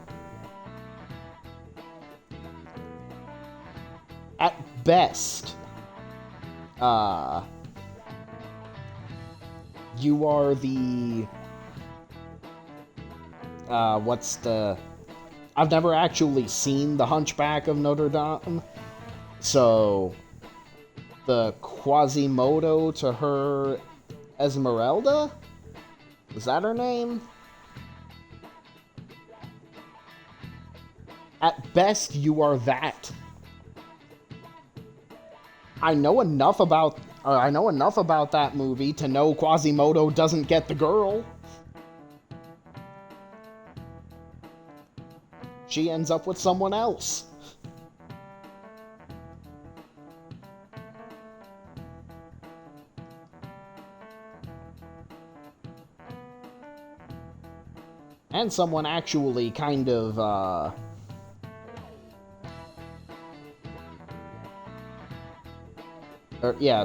at best, you are the, I've never actually seen The Hunchback of Notre Dame, so the Quasimodo to her Esmeralda? Was that her name? At best, you are that. I know enough about that movie to know Quasimodo doesn't get the girl. She ends up with someone else. And someone actually kind of,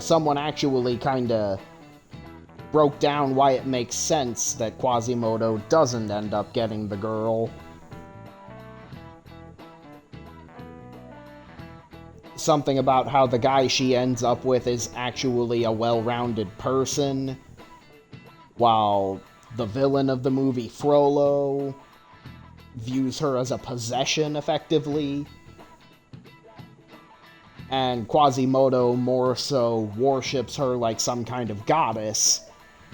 someone actually kind of broke down why it makes sense that Quasimodo doesn't end up getting the girl. Something about how the guy she ends up with is actually a well-rounded person, while the villain of the movie, Frollo, views her as a possession, effectively. And Quasimodo more so worships her like some kind of goddess,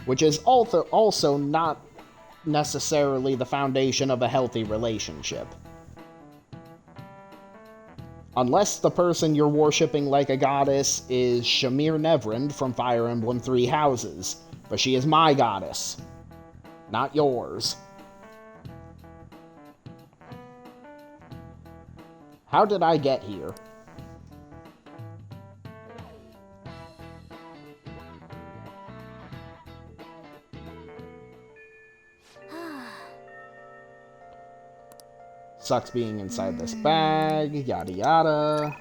which is also not necessarily the foundation of a healthy relationship. Unless the person you're worshipping like a goddess is Shamir Nevrand from Fire Emblem Three Houses, but she is my goddess, not yours. How did I get here? Sucks being inside this bag, yada yada.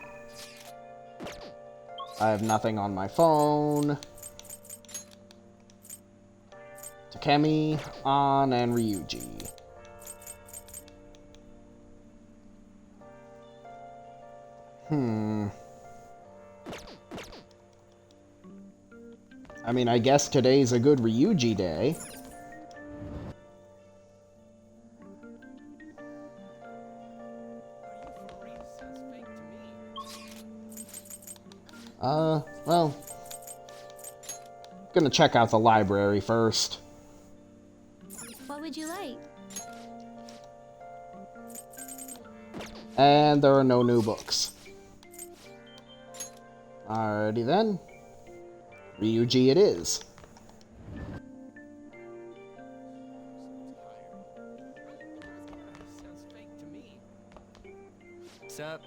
I have nothing on my phone. Takemi, An, and Ryuji. I mean, I guess today's a good Ryuji day. Well, gonna check out the library first. What would you like? And there are no new books. Alrighty then. Ryuji it is. What's up?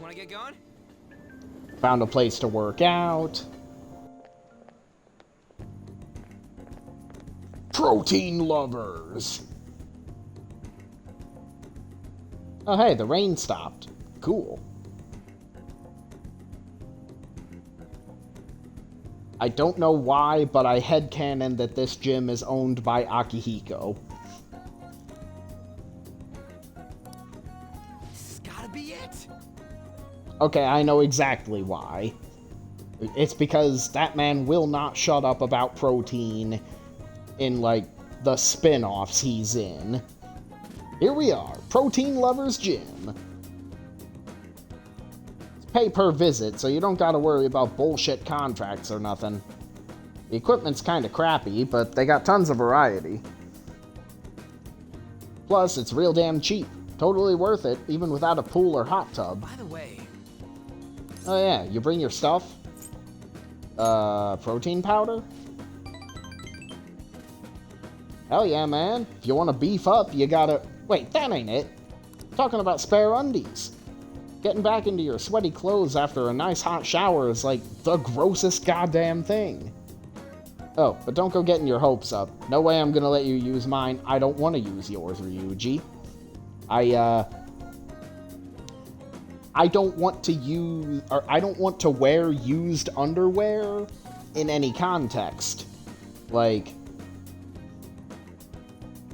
Wanna get going? Found a place to work out. Protein lovers. Oh hey, the rain stopped. Cool. I don't know why, but I headcanon that this gym is owned by Akihiko. This has gotta be it. Okay, I know exactly why. It's because that man will not shut up about protein in, like, the spin-offs he's in. Here we are, Protein Lovers Gym. It's pay per visit, so you don't gotta worry about bullshit contracts or nothing. The equipment's kinda crappy, but they got tons of variety. Plus, it's real damn cheap. Totally worth it, even without a pool or hot tub. By the way, Oh yeah, you bring your stuff? Protein powder? Hell yeah, man. If you want to beef up, you gotta... Wait, that ain't it. I'm talking about spare undies. Getting back into your sweaty clothes after a nice hot shower is like the grossest goddamn thing. Oh, but don't go getting your hopes up. No way I'm gonna let you use mine. I don't want to use yours, Ryuji. I don't want to use, or I don't want to wear used underwear in any context. Like,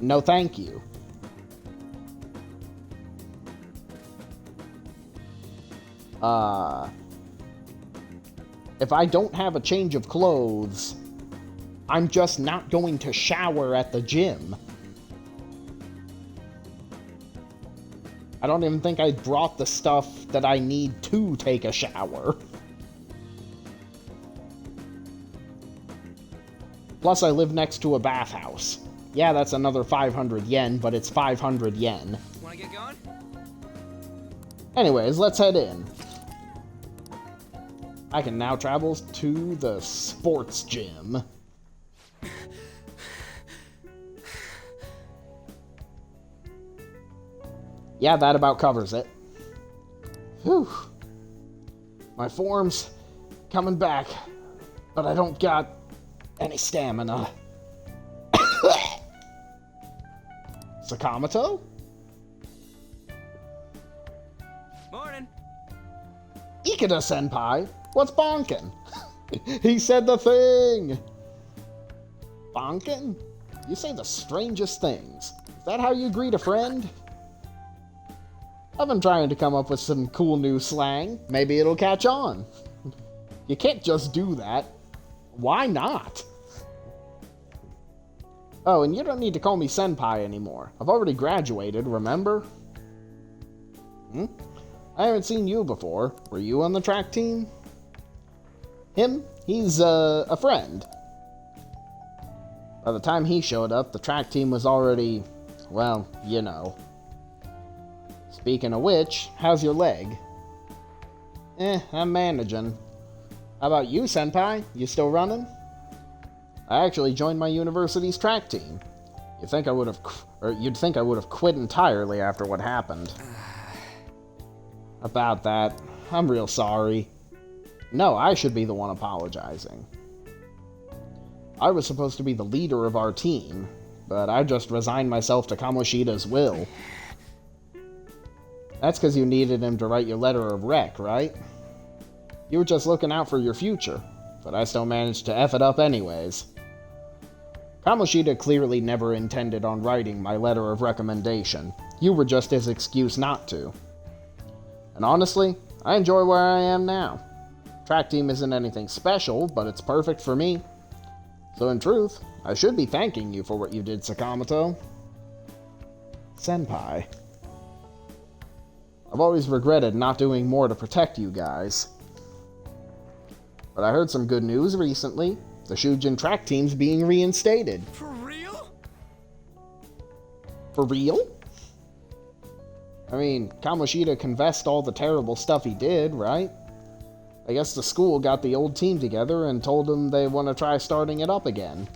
no thank you. If I don't have a change of clothes, I'm just not going to shower at the gym. I don't even think I brought the stuff that I need to take a shower. Plus, I live next to a bathhouse. Yeah, that's another 500 yen, but it's 500 yen. wanna get going? Anyways, let's head in. I can now travel to the sports gym. Yeah, that about covers it. Whew. My form's coming back, but I don't got any stamina. Sakamoto? Morning. Ikeda-senpai? What's bonkin'? He said the thing! Bonkin'? You say the strangest things. Is that how you greet a friend? I've been trying to come up with some cool new slang. Maybe it'll catch on. You can't just do that. Why not? Oh, and you don't need to call me senpai anymore. I've already graduated, remember? I haven't seen you before. Were you on the track team? Him? He's, a friend. By the time he showed up, the track team was already, well, you know. Speaking of which, how's your leg? I'm managing. How about you, senpai? You still running? I actually joined my university's track team. You'd think I would have quit entirely after what happened. About that, I'm real sorry. No, I should be the one apologizing. I was supposed to be the leader of our team, but I just resigned myself to Kamoshida's will. That's because you needed him to write your letter of rec, right? You were just looking out for your future, but I still managed to F it up anyways. Kamoshida clearly never intended on writing my letter of recommendation. You were just his excuse not to. And honestly, I enjoy where I am now. Track team isn't anything special, but it's perfect for me. So in truth, I should be thanking you for what you did, Sakamoto. Senpai. I've always regretted not doing more to protect you guys. But I heard some good news recently. The Shujin track team's being reinstated. For real? For real? I mean, Kamoshida confessed all the terrible stuff he did, right? I guess the school got the old team together and told them they want to try starting it up again.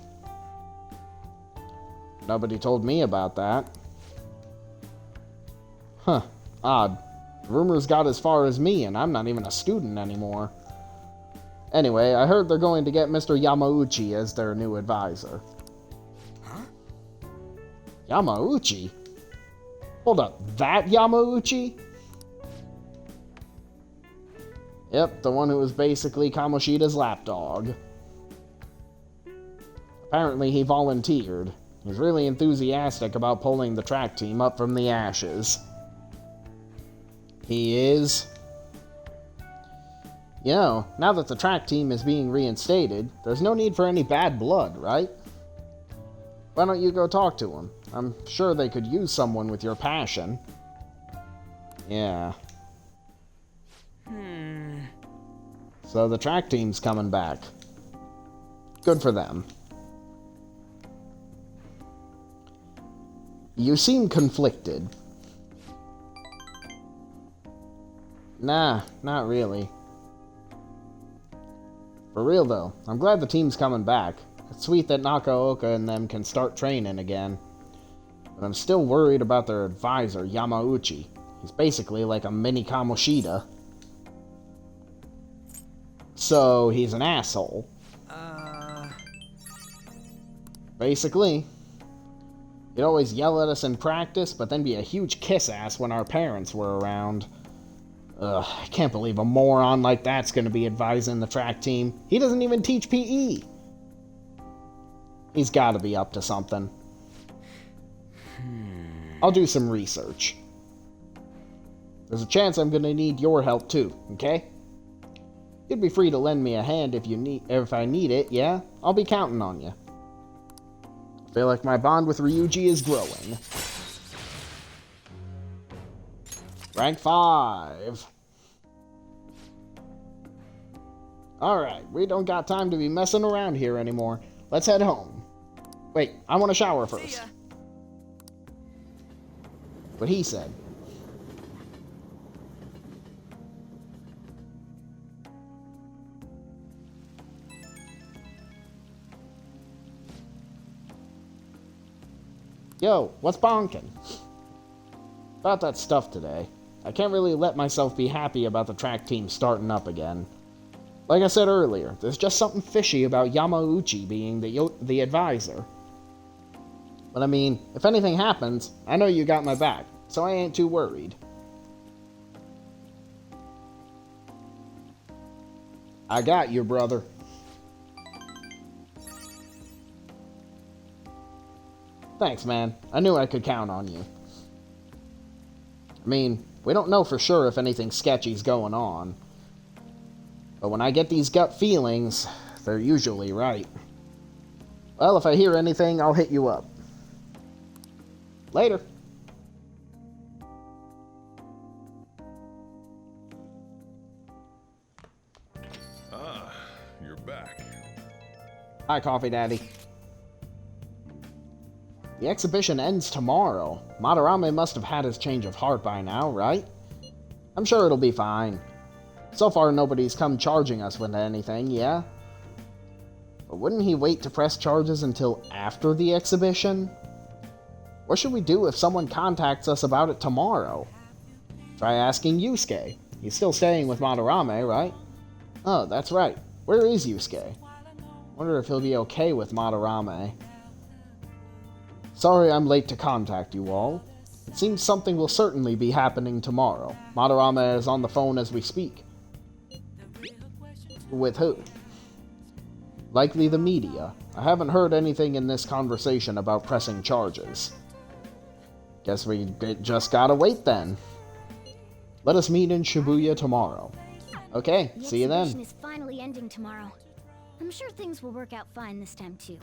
Nobody told me about that. Huh. Odd. Rumors got as far as me, and I'm not even a student anymore. Anyway, I heard they're going to get Mr. Yamauchi as their new advisor. Huh? Yamauchi? Hold up, that Yamauchi? Yep, the one who was basically Kamoshida's lapdog. Apparently he volunteered. He's really enthusiastic about pulling the track team up from the ashes. He is. You know, now that the track team is being reinstated, there's no need for any bad blood, right? Why don't you go talk to him? I'm sure they could use someone with your passion. Yeah. So the track team's coming back. Good for them. You seem conflicted. Nah, not really. For real though, I'm glad the team's coming back. It's sweet that Nakaoka and them can start training again. But I'm still worried about their advisor, Yamauchi. He's basically like a mini Kamoshida. So, he's an asshole. Basically. He'd always yell at us in practice, but then be a huge kiss-ass when our parents were around. Ugh, I can't believe a moron like that's gonna be advising the track team. He doesn't even teach PE. He's gotta be up to something. I'll do some research. There's a chance I'm gonna need your help too, okay? You'd be free to lend me a hand if I need it, yeah? I'll be counting on you. I feel like my bond with Ryuji is growing. Rank 5. Alright, we don't got time to be messing around here anymore. Let's head home. Wait, I want to shower first. What he said. Yo, what's bonking? About that stuff today. I can't really let myself be happy about the track team starting up again. Like I said earlier, there's just something fishy about Yamauchi being the advisor. But I mean, if anything happens, I know you got my back, so I ain't too worried. I got you, brother. Thanks, man. I knew I could count on you. I mean, we don't know for sure if anything sketchy's going on. But when I get these gut feelings, they're usually right. Well, if I hear anything, I'll hit you up. Later. Ah, you're back. Hi, Coffee Daddy. The exhibition ends tomorrow. Madarame must have had his change of heart by now, right? I'm sure it'll be fine. So far, nobody's come charging us with anything, yeah? But wouldn't he wait to press charges until after the exhibition? What should we do if someone contacts us about it tomorrow? Try asking Yusuke. He's still staying with Madarame, right? Oh, that's right. Where is Yusuke? Wonder if he'll be okay with Madarame. Sorry I'm late to contact you all. It seems something will certainly be happening tomorrow. Madarame is on the phone as we speak. With who? Likely the media. I haven't heard anything in this conversation about pressing charges. Guess we just gotta wait then. Let us meet in Shibuya tomorrow. Okay, see you then. The exhibition is finally ending tomorrow. I'm sure things will work out fine this time too.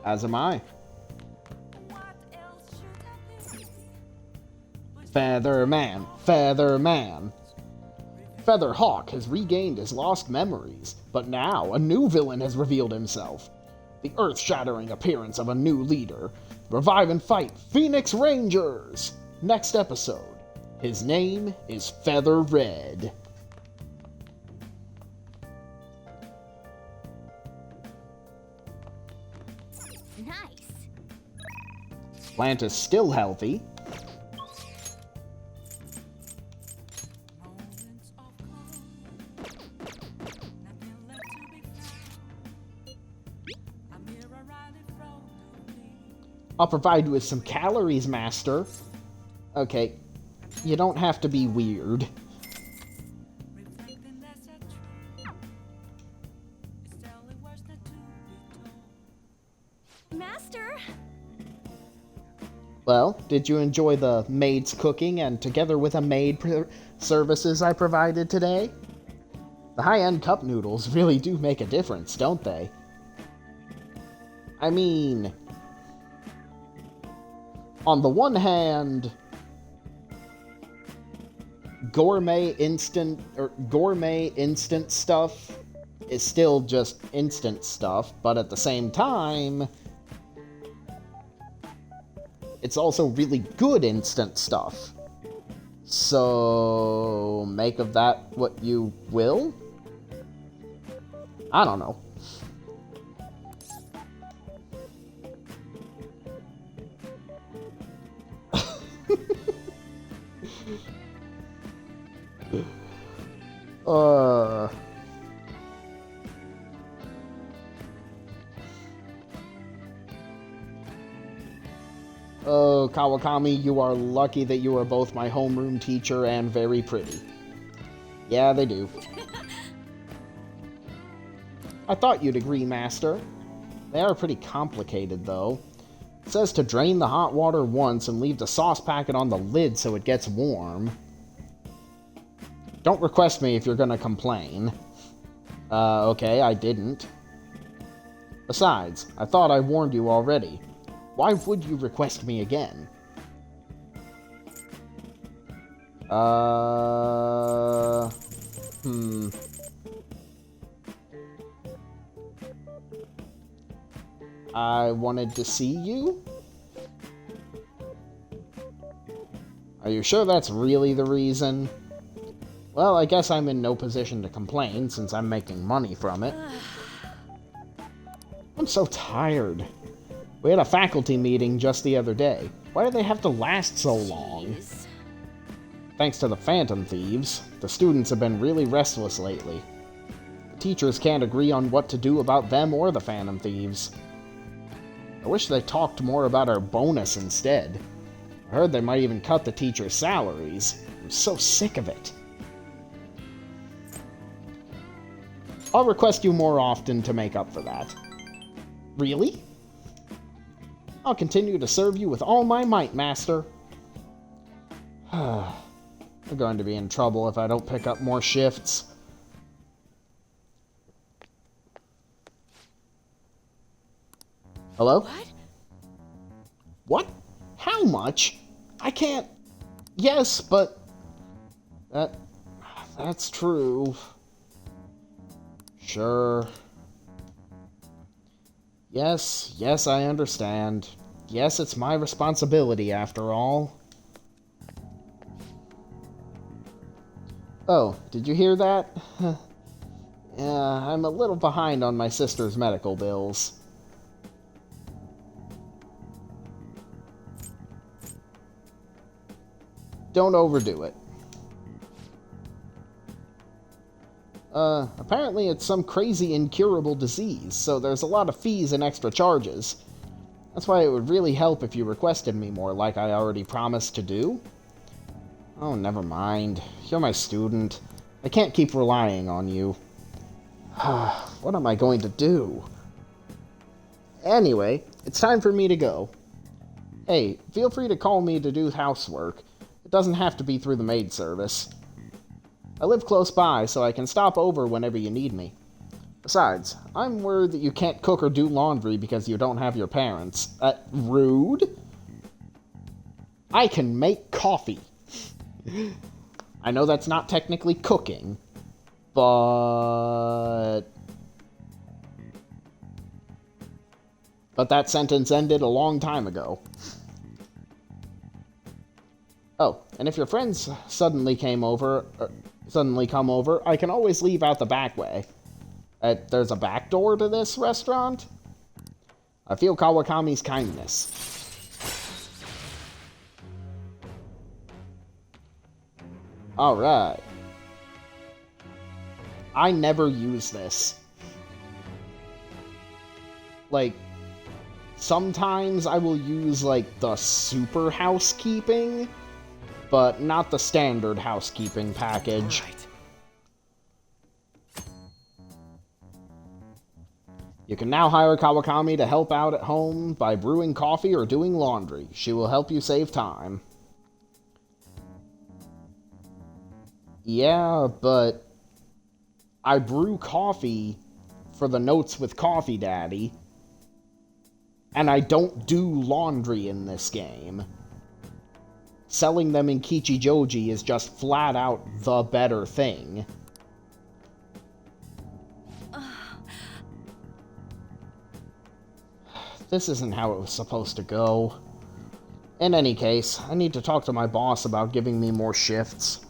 As am I. Featherman, Featherman. Featherhawk has regained his lost memories, but now a new villain has revealed himself. The earth-shattering appearance of a new leader. Revive and fight Phoenix Rangers! Next episode. His name is Feather Red. Nice. Plant is still healthy. I'll provide you with some calories, Master. Okay, you don't have to be weird. Master? Well, did you enjoy the maid's cooking and together with a maid services I provided today? The high-end cup noodles really do make a difference, don't they? I mean, on the one hand, gourmet instant stuff is still just instant stuff, but at the same time, it's also really good instant stuff. So, make of that what you will? I don't know. Oh, Kawakami, you are lucky that you are both my homeroom teacher and very pretty. Yeah, they do. I thought you'd agree, Master. They are pretty complicated, though. It says to drain the hot water once and leave the sauce packet on the lid so it gets warm. Don't request me if you're gonna complain. Okay, I didn't. Besides, I thought I warned you already. Why would you request me again? I wanted to see you? Are you sure that's really the reason? Well, I guess I'm in no position to complain since I'm making money from it. I'm so tired. We had a faculty meeting just the other day. Why do they have to last so long? Jeez. Thanks to the Phantom Thieves, the students have been really restless lately. The teachers can't agree on what to do about them or the Phantom Thieves. I wish they talked more about our bonus instead. I heard they might even cut the teachers' salaries. I'm so sick of it. I'll request you more often to make up for that. Really? I'll continue to serve you with all my might, Master. I'm going to be in trouble if I don't pick up more shifts. Hello? What? What? How much? I can't... Yes, but... That's true. Sure. Yes, I understand. Yes, it's my responsibility after all. Oh, did you hear that? Yeah, I'm a little behind on my sister's medical bills. Don't overdo it. Apparently it's some crazy incurable disease, so there's a lot of fees and extra charges. That's why it would really help if you requested me more, like I already promised to do. Oh, never mind. You're my student. I can't keep relying on you. What am I going to do? Anyway, it's time for me to go. Hey, feel free to call me to do housework. It doesn't have to be through the maid service. I live close by, so I can stop over whenever you need me. Besides, I'm worried that you can't cook or do laundry because you don't have your parents. Rude? I can make coffee. I know that's not technically cooking, but that sentence ended a long time ago. Oh, and if your friends suddenly come over, I can always leave out the back way. There's a back door to this restaurant? I feel Kawakami's kindness. Alright. I never use this. Like, sometimes I will use, like, the super housekeeping, but not the standard housekeeping package. Right. You can now hire Kawakami to help out at home by brewing coffee or doing laundry. She will help you save time. Yeah, but I brew coffee for the Notes with Coffee Daddy, and I don't do laundry in this game. Selling them in Kichijoji is just flat out the better thing. This isn't how it was supposed to go. In any case, I need to talk to my boss about giving me more shifts.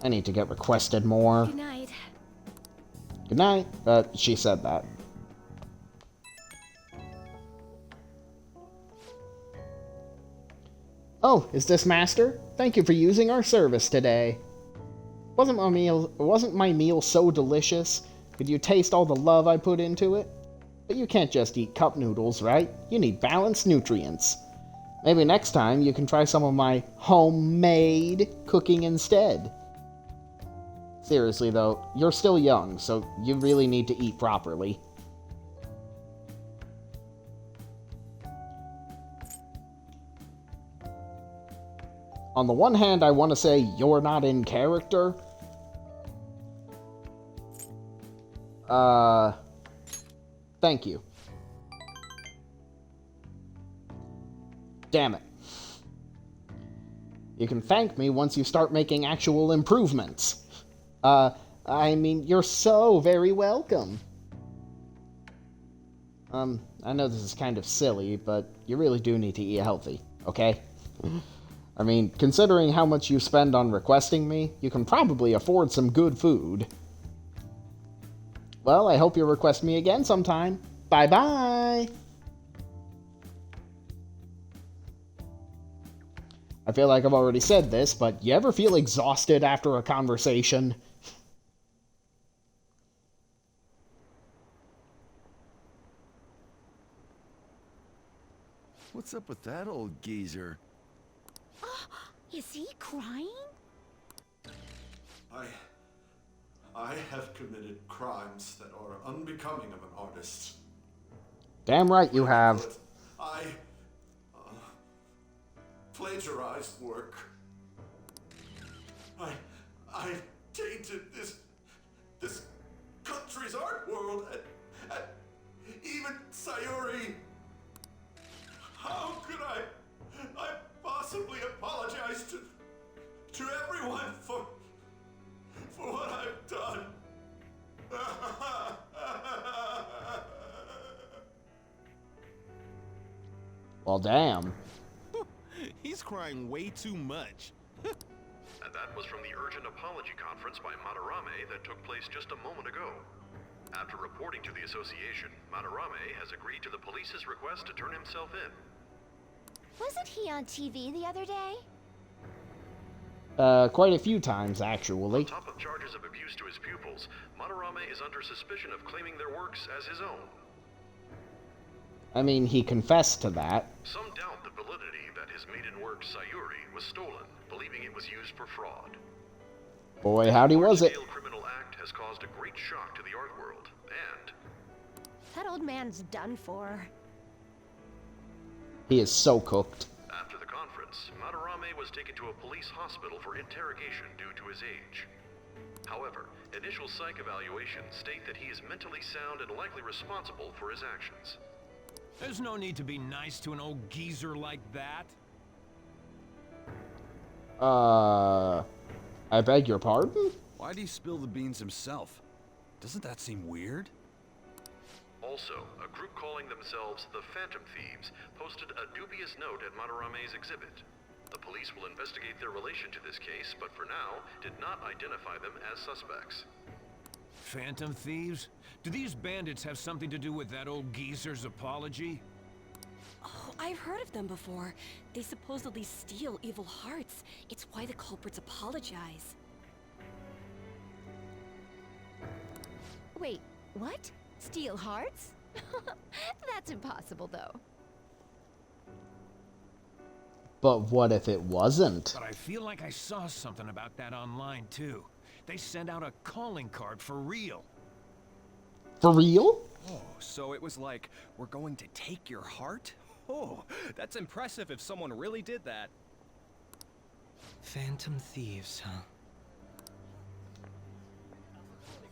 I need to get requested more. Good night. Good night. She said that. Oh, is this Master? Thank you for using our service today. Wasn't my meal so delicious? Could you taste all the love I put into it? But you can't just eat cup noodles, right? You need balanced nutrients. Maybe next time you can try some of my homemade cooking instead. Seriously though, you're still young, so you really need to eat properly. On the one hand, I want to say you're not in character. Thank you. Damn it. You can thank me once you start making actual improvements. I mean, you're so very welcome. I know this is kind of silly, but you really do need to eat healthy, okay? I mean, considering how much you spend on requesting me, you can probably afford some good food. Well, I hope you'll request me again sometime. Bye-bye! I feel like I've already said this, but you ever feel exhausted after a conversation? What's up with that old geezer? Is he crying? I have committed crimes that are unbecoming of an artist. Damn right you have. I plagiarized work. I tainted this country's art world and even Sayuri. How could I possibly apologize to everyone for what I've done? Well, damn. He's crying way too much. And that was from the urgent apology conference by Madarame that took place just a moment ago. After reporting to the association, Madarame has agreed to the police's request to turn himself in. Wasn't he on TV the other day? Quite a few times, actually. On top of charges of abuse to his pupils, Madarame is under suspicion of claiming their works as his own. I mean, he confessed to that. Some doubt the validity that his maiden work, Sayuri, was stolen, believing it was used for fraud. Boy, howdy was it. The large-scale criminal act has caused a great shock to the art world, and That old man's done for. He is so cooked. after the conference, Madarame was taken to a police hospital for interrogation due to his age. However, initial psych evaluations state that he is mentally sound and likely responsible for his actions. There's no need to be nice to an old geezer like that. I beg your pardon? Why'd he spill the beans himself? Doesn't that seem weird? Also, a group calling themselves the Phantom Thieves posted a dubious note at Madarame's exhibit. The police will investigate their relation to this case, but for now, did not identify them as suspects. Phantom thieves? Do these bandits have something to do with that old geezer's apology? Oh, I've heard of them before. They supposedly steal evil hearts. It's why the culprits apologize. Wait, what? Steal hearts? That's impossible, though. But what if it wasn't? But I feel like I saw something about that online, too. They sent out a calling card for real. For real? Oh, so it was like, we're going to take your heart? Oh, that's impressive if someone really did that. Phantom thieves, huh?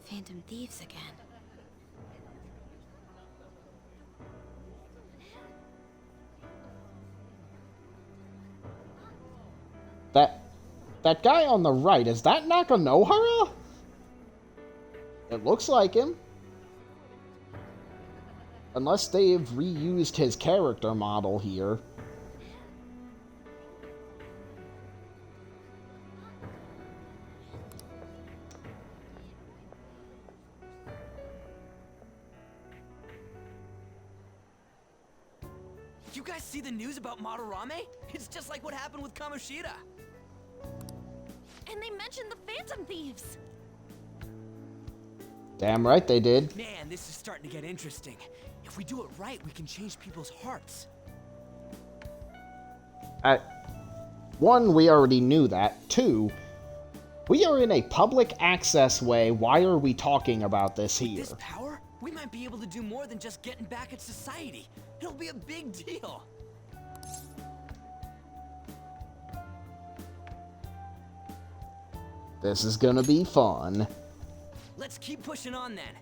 Phantom thieves again. That guy on the right, is that Nakanohara? It looks like him. Unless they've reused his character model here. You guys see the news about Madarame? It's just like what happened with Kamoshida. And they mentioned the Phantom Thieves! Damn right they did. Man, this is starting to get interesting. If we do it right, we can change people's hearts. One, we already knew that. Two, we are in a public access way. Why are we talking about this here? This power? We might be able to do more than just getting back at society. It'll be a big deal. This is gonna be fun. Let's keep pushing on then.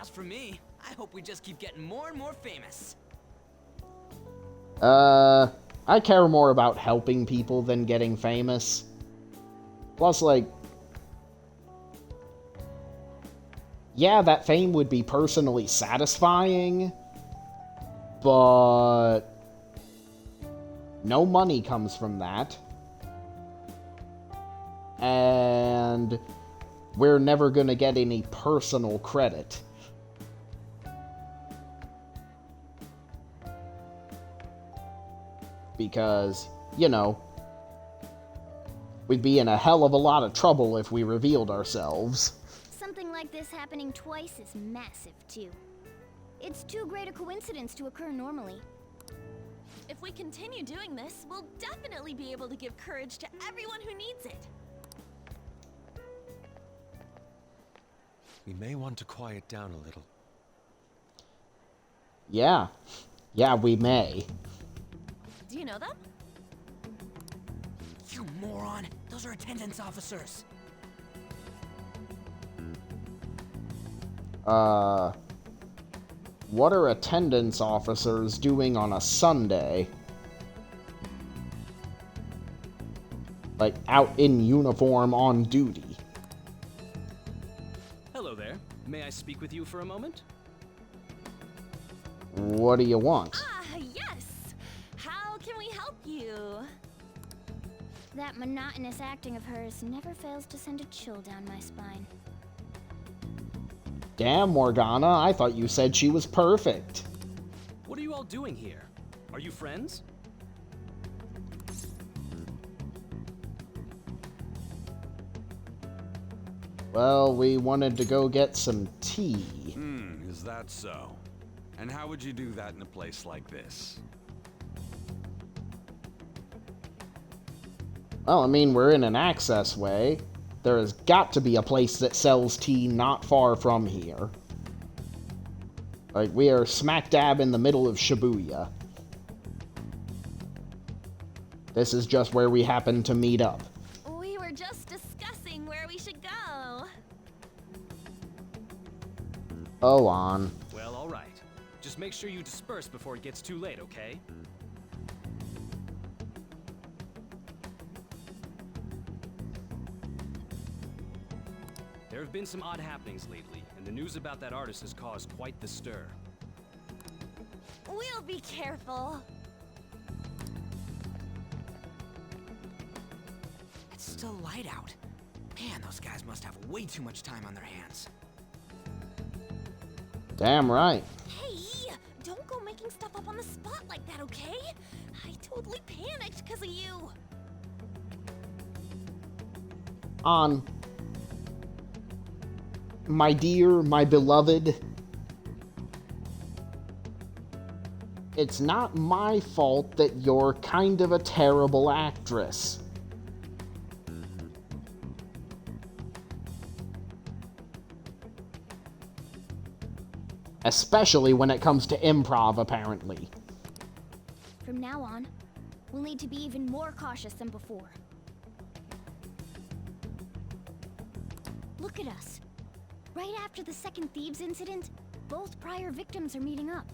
As for me, I hope we just keep getting more and more famous. I care more about helping people than getting famous. Plus, like, yeah, that fame would be personally satisfying, but no money comes from that. And we're never gonna get any personal credit. Because, you know, we'd be in a hell of a lot of trouble if we revealed ourselves. Something like this happening twice is massive, too. It's too great a coincidence to occur normally. If we continue doing this, we'll definitely be able to give courage to everyone who needs it. We may want to quiet down a little. Yeah. Yeah, we may. Do you know them? You moron! Those are attendance officers. What are attendance officers doing on a Sunday? Like, out in uniform on duty. Hello there. May I speak with you for a moment? What do you want? Ah, yes! How can we help you? That monotonous acting of hers never fails to send a chill down my spine. Damn, Morgana, I thought you said she was perfect. What are you all doing here? Are you friends? Well, we wanted to go get some tea. Is that so? And how would you do that in a place like this? Well, I mean, we're in an access way. There has got to be a place that sells tea not far from here. Like, we are smack dab in the middle of Shibuya. This is just where we happen to meet up. We were just discussing where we should go. Oh, on. Well, all right. Just make sure you disperse before it gets too late, okay? There have been some odd happenings lately, and the news about that artist has caused quite the stir. We'll be careful. It's still light out. Man, those guys must have way too much time on their hands. Damn right. Hey, don't go making stuff up on the spot like that, okay? I totally panicked because of you. On. My dear, my beloved, it's not my fault that you're kind of a terrible actress. Especially when it comes to improv, apparently. From now on, we'll need to be even more cautious than before. Look at us. Right after the second Thieves incident, both prior victims are meeting up.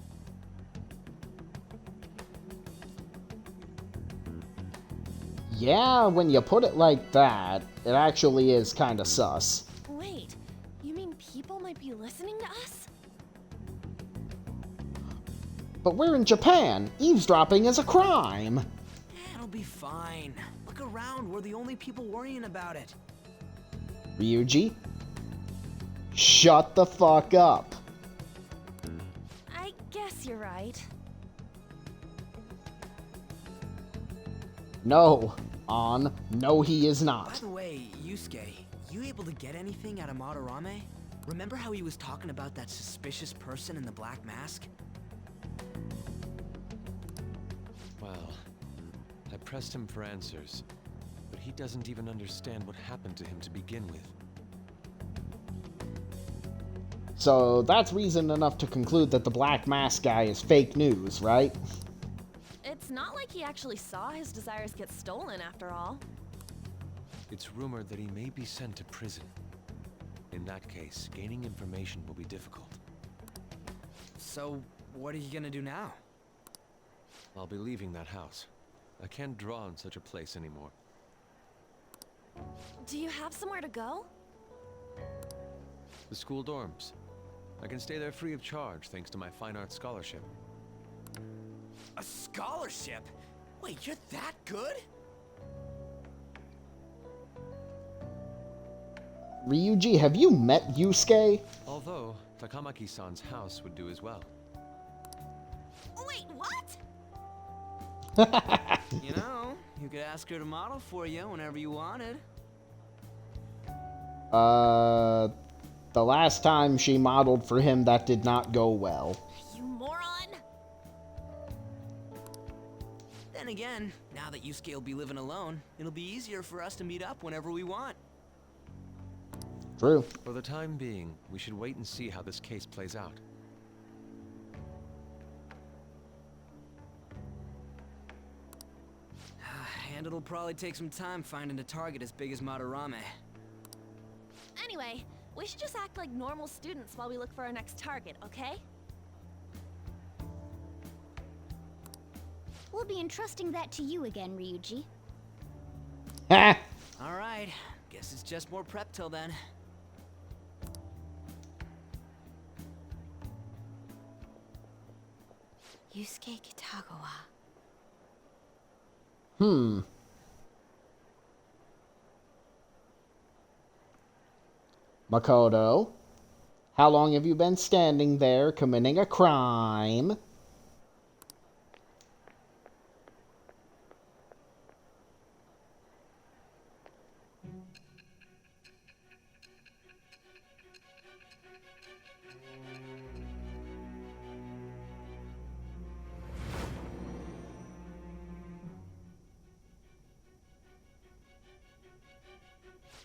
Yeah, when you put it like that, it actually is kinda sus. Wait, you mean people might be listening to us? But we're in Japan. Eavesdropping is a crime. It'll be fine. Look around, we're the only people worrying about it. Ryuji, shut the fuck up. I guess you're right. No, no he is By not. the way, Yusuke, you able to get anything out of Madarame? Remember how he was talking about that suspicious person in the black mask? Well, I pressed him for answers, but he doesn't even understand what happened to him to begin with. So that's reason enough to conclude that the Black Mask guy is fake news, right? It's not like he actually saw his desires get stolen after all. It's rumored that he may be sent to prison. In that case, gaining information will be difficult. So, what are you gonna do now? I'll be leaving that house. I can't draw in such a place anymore. Do you have somewhere to go? The school dorms. I can stay there free of charge thanks to my fine arts scholarship. A scholarship? Wait, you're that good? Ryuji, have you met Yusuke? Although, Takamaki-san's house would do as well. Wait, what? You know, you could ask her to model for you whenever you wanted. The last time she modeled for him, that did not go well. You moron! Then again, now that Yusuke will be living alone, it'll be easier for us to meet up whenever we want. True. For the time being, we should wait and see how this case plays out. And it'll probably take some time finding a target as big as Madarame. Anyway, we should just act like normal students while we look for our next target, okay? We'll be entrusting that to you again, Ryuji. Ha! Alright, guess it's just more prep till then. Yusuke Kitagawa. Makoto, how long have you been standing there committing a crime?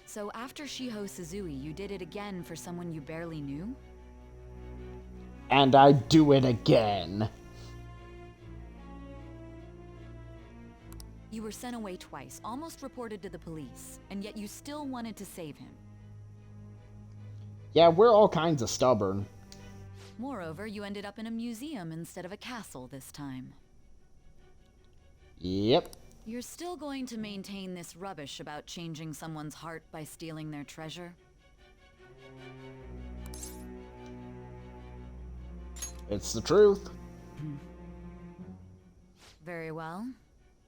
So after Shiho Suzui, you did it again for someone you barely knew? And I'd do it again. You were sent away twice, almost reported to the police, and yet you still wanted to save him. Yeah, we're all kinds of stubborn. Moreover, you ended up in a museum instead of a castle this time. Yep. You're still going to maintain this rubbish about changing someone's heart by stealing their treasure? It's the truth. Very well.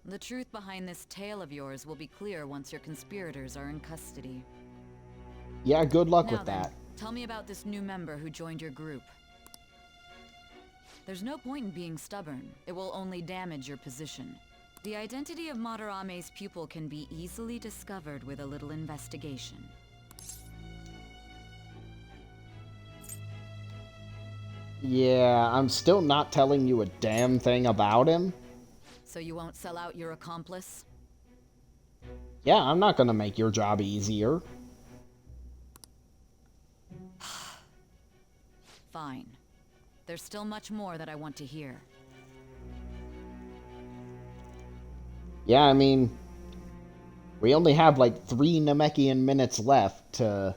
The truth behind this tale of yours will be clear once your conspirators are in custody. Yeah, good luck Now with then, that. tell me about this new member who joined your group. There's no point in being stubborn. It will only damage your position. The identity of Madarame's pupil can be easily discovered with a little investigation. Yeah, I'm still not telling you a damn thing about him. So you won't sell out your accomplice? Yeah, I'm not gonna make your job easier. Fine. There's still much more that I want to hear. Yeah, I mean, we only have like 3 Namekian minutes left for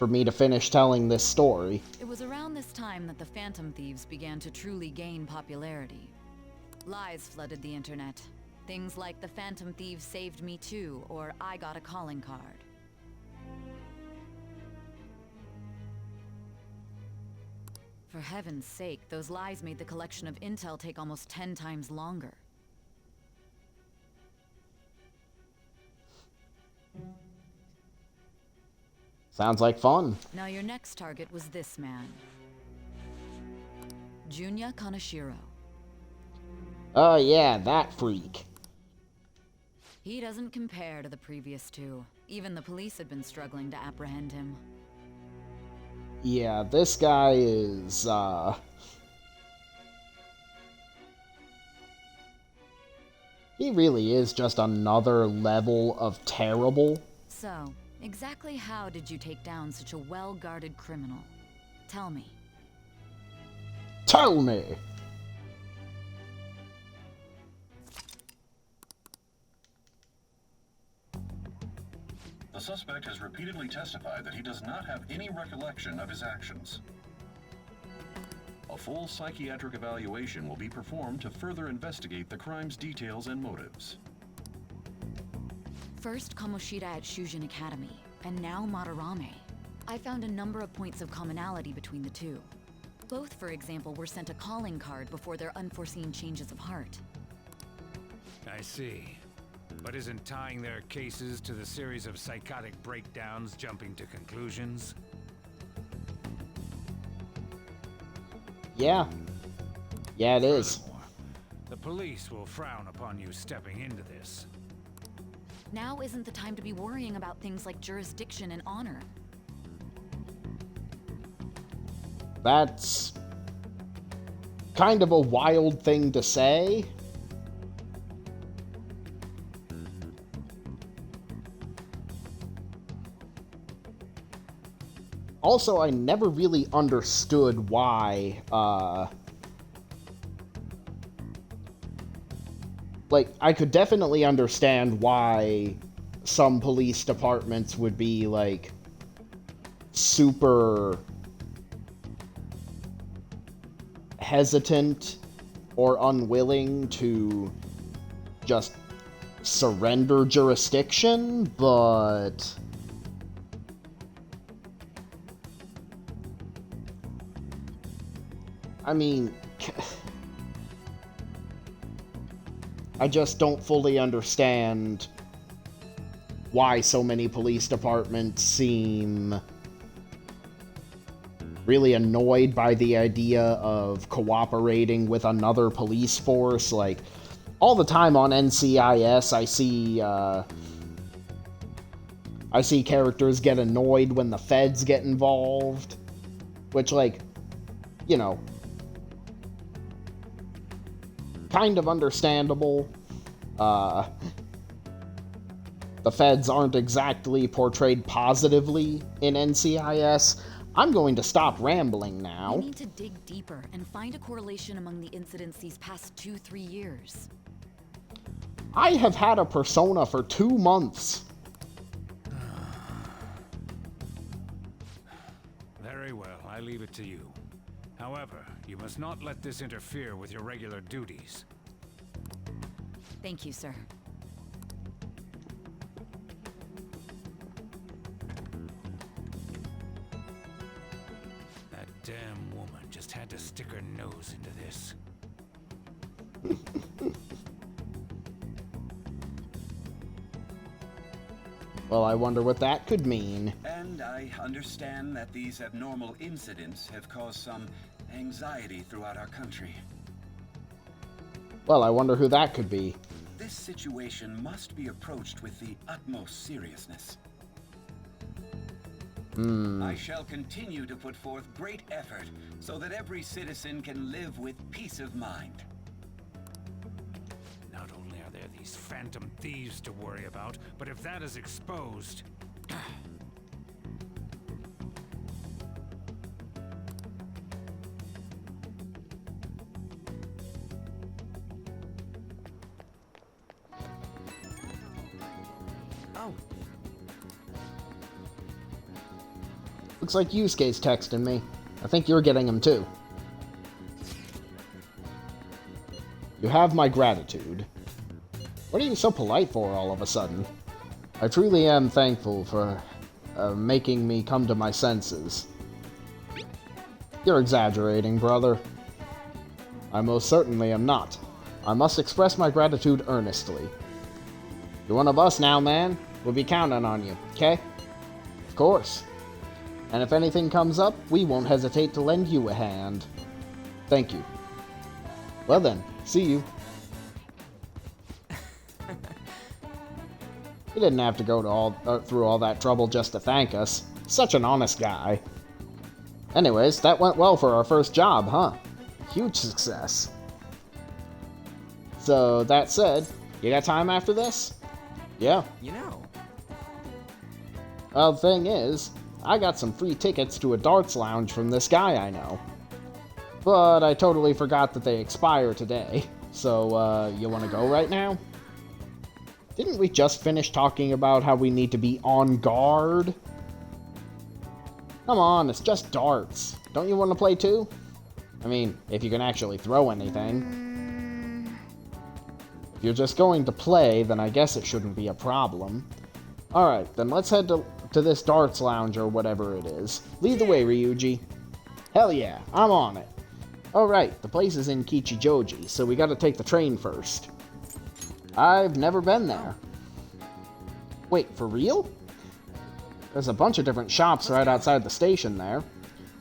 me to finish telling this story. It was around this time that the Phantom Thieves began to truly gain popularity. Lies flooded the internet. Things like the Phantom Thieves saved me too, or I got a calling card. For heaven's sake, those lies made the collection of intel take almost 10 times longer. Sounds like fun. Now your next target was this man. Junya Kaneshiro. Oh yeah, that freak. He doesn't compare to the previous two. Even the police had been struggling to apprehend him. Yeah, this guy is, he really is just another level of terrible. So, exactly how did you take down such a well-guarded criminal? Tell me. Tell me! The suspect has repeatedly testified that he does not have any recollection of his actions. A full psychiatric evaluation will be performed to further investigate the crime's details and motives. First Kamoshida at Shujin Academy, and now Madarame. I found a number of points of commonality between the two. Both, for example, were sent a calling card before their unforeseen changes of heart. I see. But isn't tying their cases to the series of psychotic breakdowns jumping to conclusions? Yeah. Yeah, it is. Furthermore, the police will frown upon you stepping into this. Now isn't the time to be worrying about things like jurisdiction and honor. That's kind of a wild thing to say. Also, I never really understood why, like, I could definitely understand why some police departments would be, like, super hesitant or unwilling to just surrender jurisdiction, but I mean, I just don't fully understand why so many police departments seem really annoyed by the idea of cooperating with another police force. Like, all the time on NCIS, I see characters get annoyed when the feds get involved, which, like, you know, kind of understandable. The feds aren't exactly portrayed positively in NCIS. I'm going to stop rambling now. We need to dig deeper and find a correlation among the incidents these past 2-3 years. I have had a persona for 2 months. Very well, I leave it to you. However, you must not let this interfere with your regular duties. Thank you, sir. That damn woman just had to stick her nose into this. Well, I wonder what that could mean. And I understand that these abnormal incidents have caused some anxiety throughout our country. Well, I wonder who that could be. This situation must be approached with the utmost seriousness. I shall continue to put forth great effort so that every citizen can live with peace of mind. Not only are there these phantom thieves to worry about, but if that is exposed... Looks like Yusuke's texting me. I think you're getting him too. You have my gratitude. What are you so polite for all of a sudden? I truly am thankful for making me come to my senses. You're exaggerating, brother. I most certainly am not. I must express my gratitude earnestly. You're one of us now, man. We'll be counting on you, okay? Of course. And if anything comes up, we won't hesitate to lend you a hand. Thank you. Well then, see you. He didn't have to go to through all that trouble just to thank us. Such an honest guy. Anyways, that went well for our first job, huh? Huge success. So, that said, you got time after this? Yeah. You know. Well, the thing is, I got some free tickets to a darts lounge from this guy I know. But I totally forgot that they expire today. So, you want to go right now? Didn't we just finish talking about how we need to be on guard? Come on, it's just darts. Don't you want to play too? I mean, if you can actually throw anything. If you're just going to play, then I guess it shouldn't be a problem. Alright, then let's head to this darts lounge or whatever it is. Lead the way, Ryuji. Hell yeah, I'm on it. Alright, the place is in Kichijoji, so we gotta take the train first. I've never been there. Wait, for real? There's a bunch of different shops right outside the station there.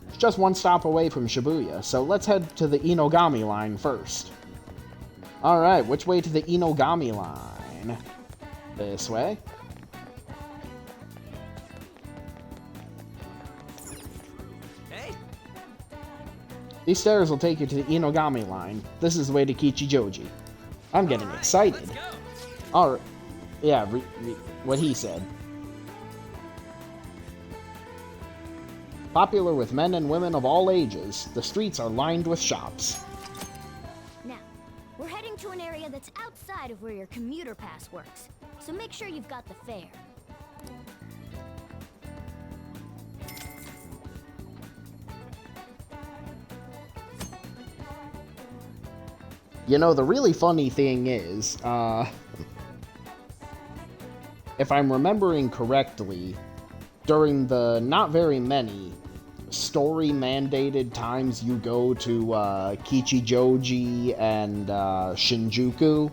It's just one stop away from Shibuya, so let's head to the Inogami line first. Alright, which way to the Inogami line? This way? Hey. These stairs will take you to the Inogami line. This is the way to Kichijoji. I'm getting excited. Alright. Yeah, what he said. Popular with men and women of all ages, the streets are lined with shops. Now, we're heading to an area that's outside of where your commuter pass works, so make sure you've got the fare. You know, the really funny thing is, if I'm remembering correctly, during the not very many story-mandated times you go to Kichijoji and Shinjuku,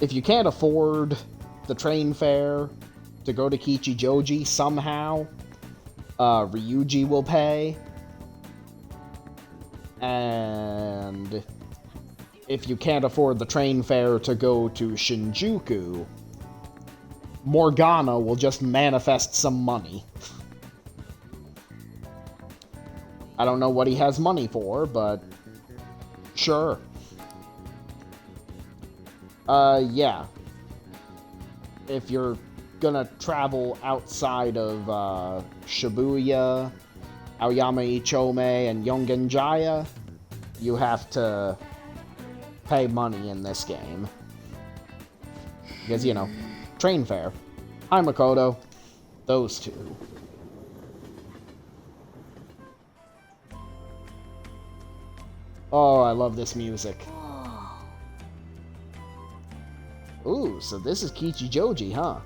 if you can't afford the train fare to go to Kichijoji somehow, Ryuji will pay. And if you can't afford the train fare to go to Shinjuku, Morgana will just manifest some money. I don't know what he has money for, but sure. Yeah. If you're gonna travel outside of Shibuya, Aoyama Ichome, and Yongenjaya, you have to pay money in this game. Because, you know, train fare. Hi, Makoto. Those two. Oh, I love this music. Ooh, so this is Kichijoji, huh?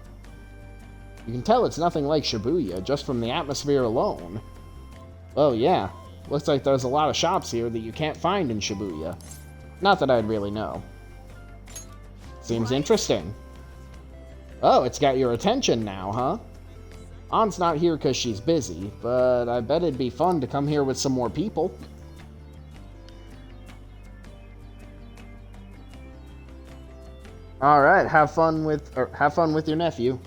You can tell it's nothing like Shibuya, just from the atmosphere alone. Oh yeah, looks like there's a lot of shops here that you can't find in Shibuya. Not that I'd really know. Seems interesting. Oh, it's got your attention now, huh? Ann's not here because she's busy, but I bet it'd be fun to come here with some more people. Alright, have fun with your nephew.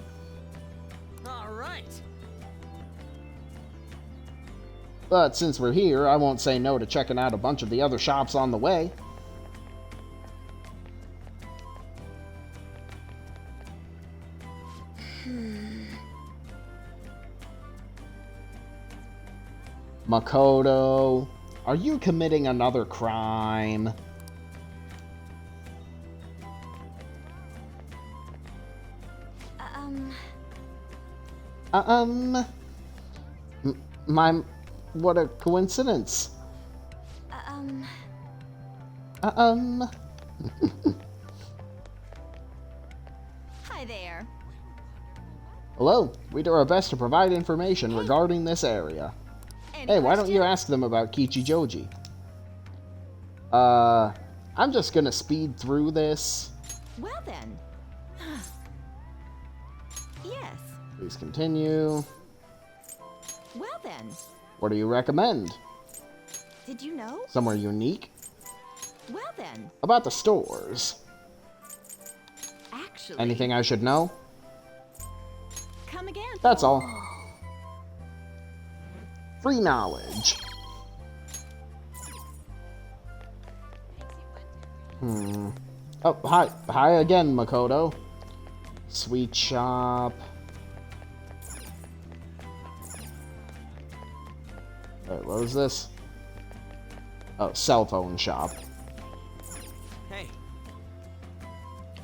But since we're here, I won't say no to checking out a bunch of the other shops on the way. Makoto, are you committing another crime? What a coincidence. Hi there. Hello. We do our best to provide information regarding this area. Hey, why don't you ask them about Kichijoji? I'm just gonna speed through this. Well then. Yes. Please continue. Well then. What do you recommend? Did you know? Somewhere unique? Well then. About the stores. Actually. Anything I should know? Come again. That's all. Free knowledge. Oh, hi. Hi again, Makoto. Sweet shop. Wait, what was this? Oh, cell phone shop. Hey.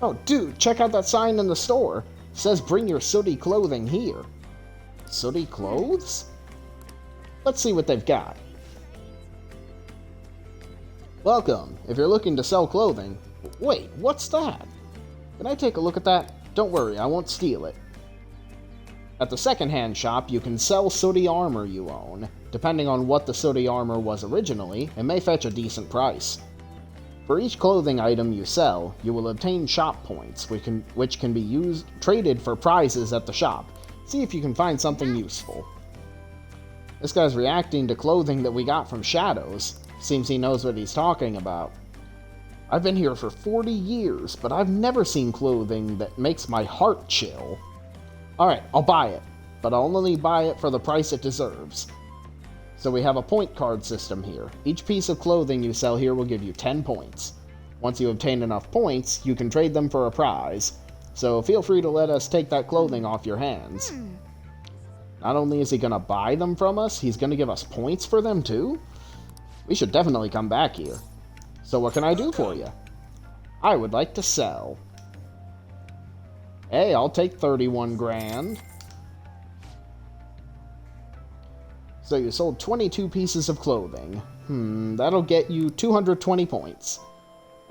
Oh, dude, check out that sign in the store. It says bring your sooty clothing here. Sooty clothes? Let's see what they've got. Welcome. If you're looking to sell clothing... Wait, what's that? Can I take a look at that? Don't worry, I won't steal it. At the second-hand shop, you can sell sooty armor you own. Depending on what the sooty armor was originally, it may fetch a decent price. For each clothing item you sell, you will obtain shop points, which can be traded for prizes at the shop. See if you can find something useful. This guy's reacting to clothing that we got from Shadows. Seems he knows what he's talking about. I've been here for 40 years, but I've never seen clothing that makes my heart chill. Alright, I'll buy it, but I'll only buy it for the price it deserves. So we have a point card system here. Each piece of clothing you sell here will give you 10 points. Once you obtain enough points, you can trade them for a prize. So feel free to let us take that clothing off your hands. Not only is he gonna buy them from us, he's gonna give us points for them too? We should definitely come back here. So what can I do for you? I would like to sell. Hey, I'll take 31 grand. So you sold 22 pieces of clothing. That'll get you 220 points.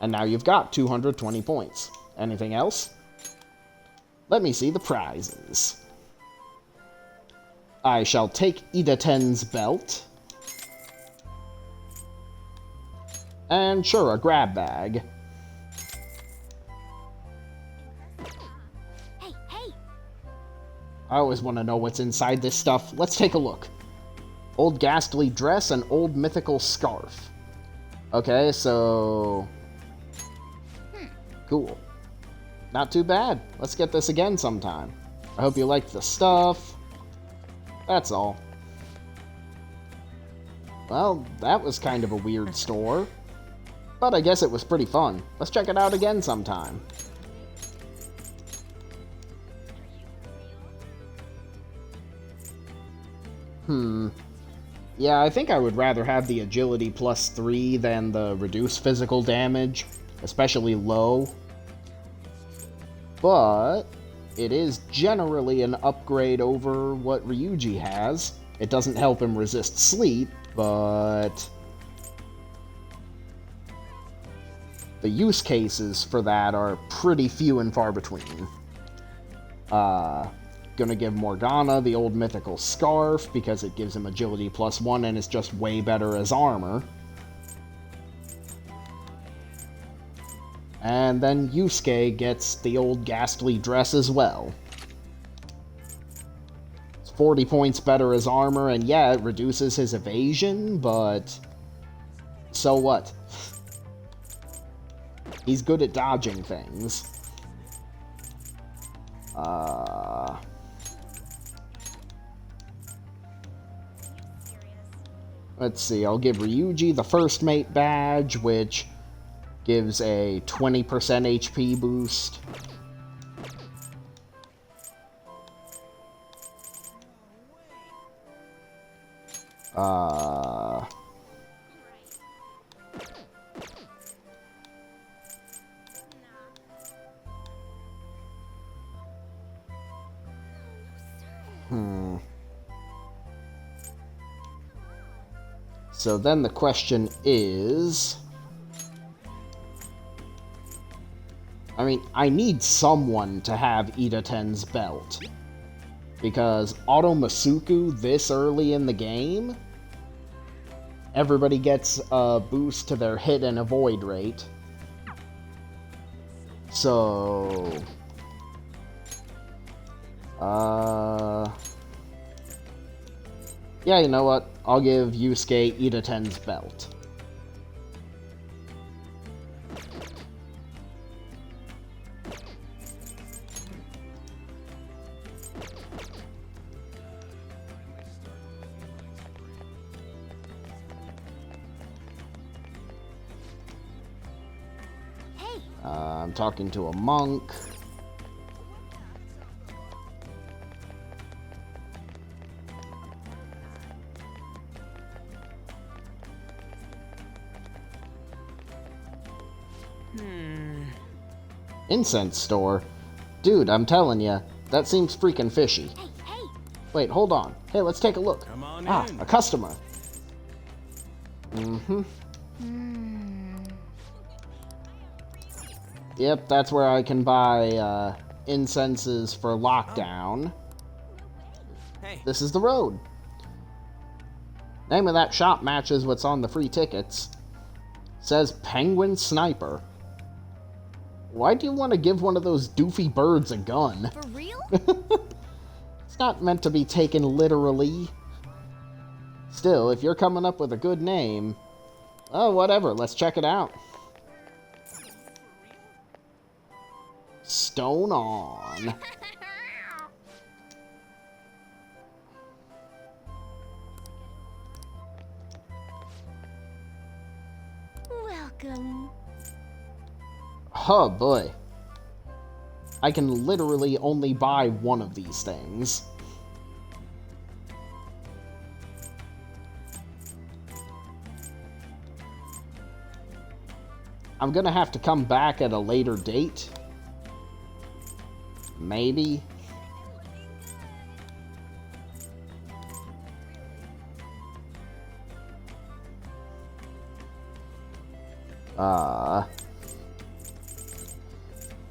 And now you've got 220 points. Anything else? Let me see the prizes. I shall take Ida-ten's belt. And sure, a grab bag. Hey, hey! I always want to know what's inside this stuff. Let's take a look. Old ghastly dress and old mythical scarf. Okay, so... Cool. Not too bad. Let's get this again sometime. I hope you liked the stuff. That's all. Well, that was kind of a weird store. But I guess it was pretty fun. Let's check it out again sometime. Yeah, I think I would rather have the agility +3 than the reduced physical damage, especially low. But it is generally an upgrade over what Ryuji has. It doesn't help him resist sleep, but the use cases for that are pretty few and far between. Gonna give Morgana the old mythical scarf because it gives him agility +1 and is just way better as armor. And then Yusuke gets the old ghastly dress as well. It's 40 points better as armor, and yeah, it reduces his evasion, but so what? He's good at dodging things. Let's see, I'll give Ryuji the first mate badge, which gives a 20% HP boost. So then the question is... I mean, I need someone to have Ida-Ten's belt. Because Auto Masuku this early in the game, everybody gets a boost to their hit and avoid rate. So... yeah, you know what? I'll give Yusuke Ida-Ten's belt. I'm talking to a monk. Incense store? Dude, I'm telling ya, that seems freaking fishy. Hey! Wait, hold on. Hey, let's take a look. Come on in. A customer. Yep, that's where I can buy incenses for lockdown. Hey. This is the road. Name of that shop matches what's on the free tickets. Says Penguin Sniper. Why do you want to give one of those doofy birds a gun? For real? It's not meant to be taken literally. Still, if you're coming up with a good name, oh, whatever, let's check it out. Stone on. Welcome. Oh boy. I can literally only buy one of these things. I'm gonna have to come back at a later date. Maybe.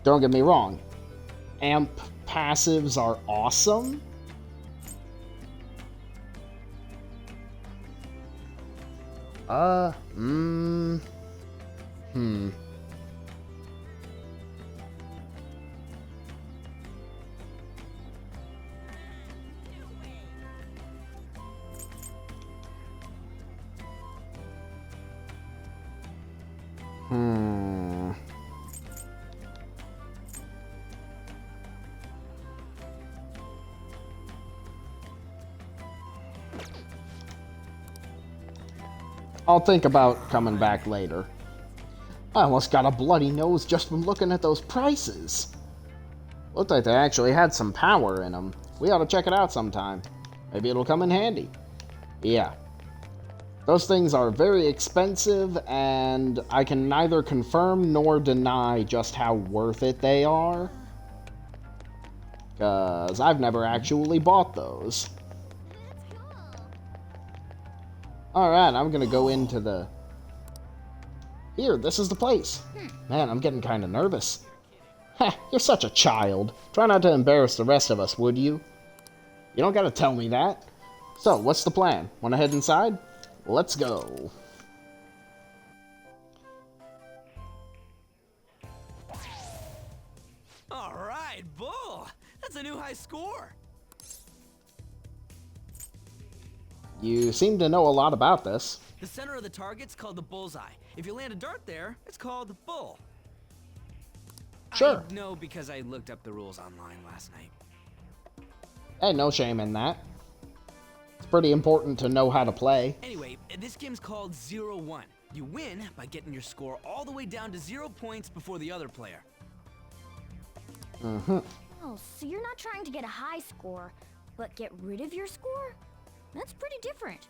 Don't get me wrong. Amp passives are awesome. I'll think about coming back later. I almost got a bloody nose just from looking at those prices. Looked like they actually had some power in them. We ought to check it out sometime. Maybe it'll come in handy. Yeah. Those things are very expensive, and I can neither confirm nor deny just how worth it they are. Because I've never actually bought those. Alright, I'm gonna go into the... Here, this is the place. Man, I'm getting kind of nervous. Heh, you're such a child. Try not to embarrass the rest of us, would you? You don't gotta tell me that. So, what's the plan? Wanna head inside? Let's go. Alright, Bull! That's a new high score! You seem to know a lot about this. The center of the target's called the bullseye. If you land a dart there, it's called bull. Sure. I know because I looked up the rules online last night. Hey, no shame in that. It's pretty important to know how to play. Anyway, this game's called 0-1. You win by getting your score all the way down to 0 points before the other player. Oh, so you're not trying to get a high score, but get rid of your score? That's pretty different.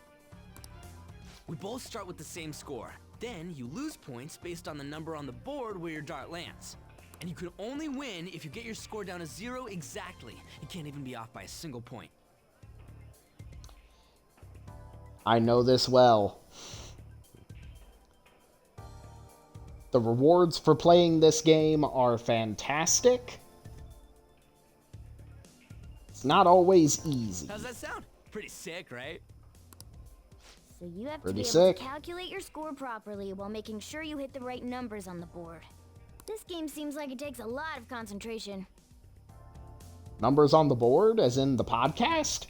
We both start with the same score. Then you lose points based on the number on the board where your dart lands. And you can only win if you get your score down to 0 exactly. You can't even be off by a single point. I know this well. The rewards for playing this game are fantastic. It's not always easy. How's that sound? Pretty sick, right? So you have Pretty to be able sick. to calculate your score properly while making sure you hit the right numbers on the board. This game seems like it takes a lot of concentration. Numbers on the board, as in the podcast?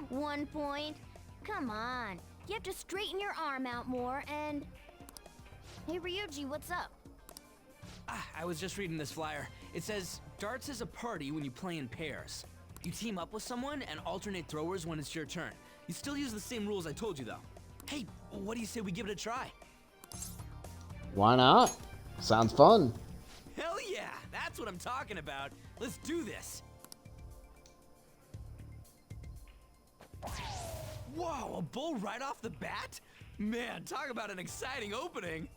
1 point. Come on. You have to straighten your arm out more and... Hey Ryuji, what's up? I was just reading this flyer. It says, darts is a party when you play in pairs. You team up with someone and alternate throwers when it's your turn. You still use the same rules I told you, though. Hey, what do you say we give it a try? Why not? Sounds fun. Hell yeah! That's what I'm talking about. Let's do this. Whoa, a bull right off the bat? Man, talk about an exciting opening.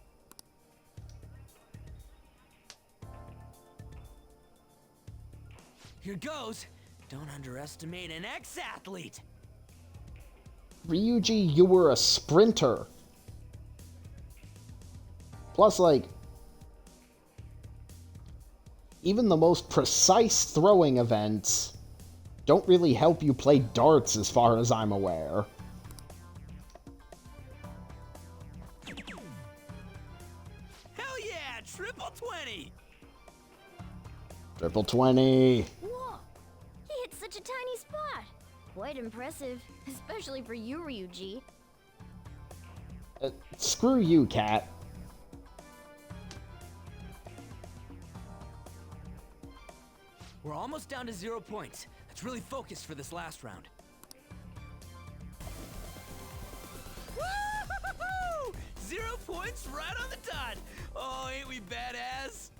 Here goes. Don't underestimate an ex-athlete. Ryuji, you were a sprinter. Plus, like, even the most precise throwing events don't really help you play darts as far as I'm aware. Hell yeah, triple 20. Triple 20. Whoa! He hit such a tiny spot. Quite impressive, especially for you, Ryuji. Screw you, Cat. We're almost down to 0 points. Let's really focus for this last round. Woo-hoo-hoo-hoo! 0 points right on the dot. Oh, ain't we badass?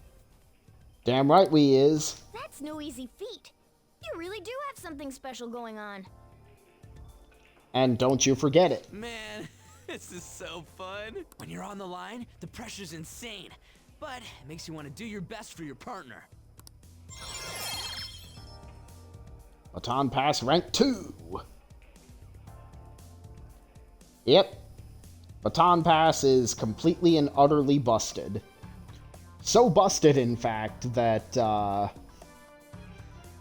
Damn right we is. That's no easy feat. You really do have something special going on. And don't you forget it. Man, this is so fun. When you're on the line, the pressure's insane. But it makes you want to do your best for your partner. Baton Pass rank 2. Yep. Baton Pass is completely and utterly busted. So busted, in fact, that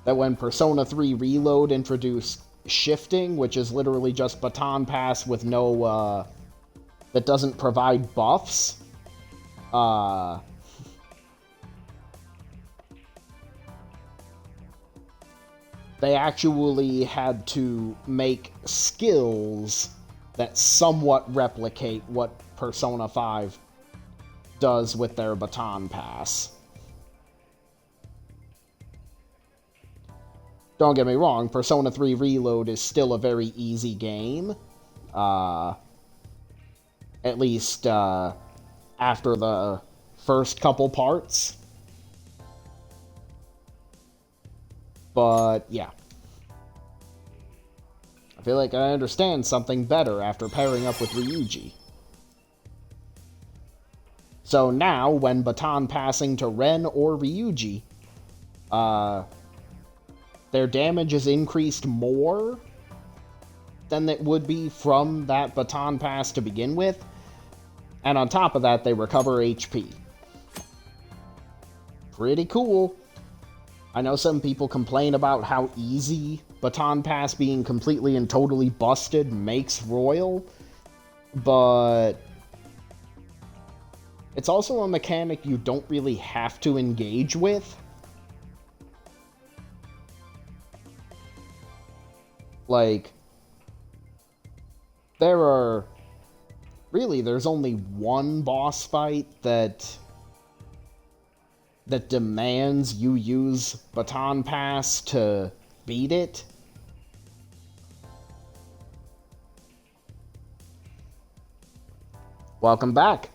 that when Persona 3 Reload introduced shifting, which is literally just Baton Pass with no, that doesn't provide buffs, they actually had to make skills that somewhat replicate what Persona 5 does with their Baton Pass. Don't get me wrong, Persona 3 Reload is still a very easy game. At least, after the first couple parts. But, yeah. I feel like I understand something better after pairing up with Ryuji. So now, when baton passing to Ren or Ryuji, their damage is increased more than it would be from that baton pass to begin with. And on top of that, they recover HP. Pretty cool. I know some people complain about how easy Baton Pass being completely and totally busted makes Royal, but it's also a mechanic you don't really have to engage with. Like, there's only one boss fight that demands you use Baton Pass to beat it. Welcome back.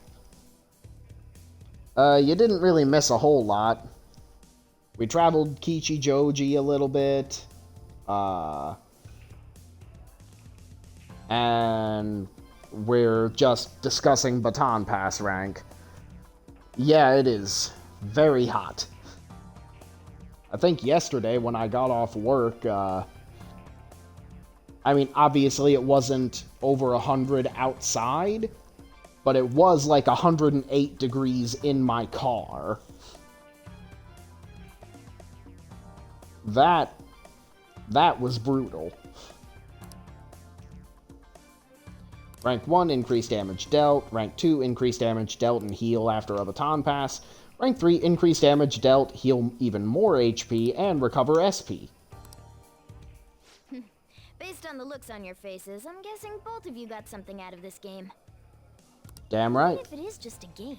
You didn't really miss a whole lot. We traveled Kichijoji a little bit. And we're just discussing Baton Pass rank. Yeah, it is very hot. I think yesterday when I got off work, I mean, obviously it wasn't over 100 outside, but it was like 108 degrees in my car. That was brutal. Rank 1, increased damage dealt. Rank 2, increased damage dealt and heal after a baton pass. Rank 3, increased damage dealt, heal even more HP, and recover SP. Based on the looks on your faces, I'm guessing both of you got something out of this game. Damn right. Even if it is just a game,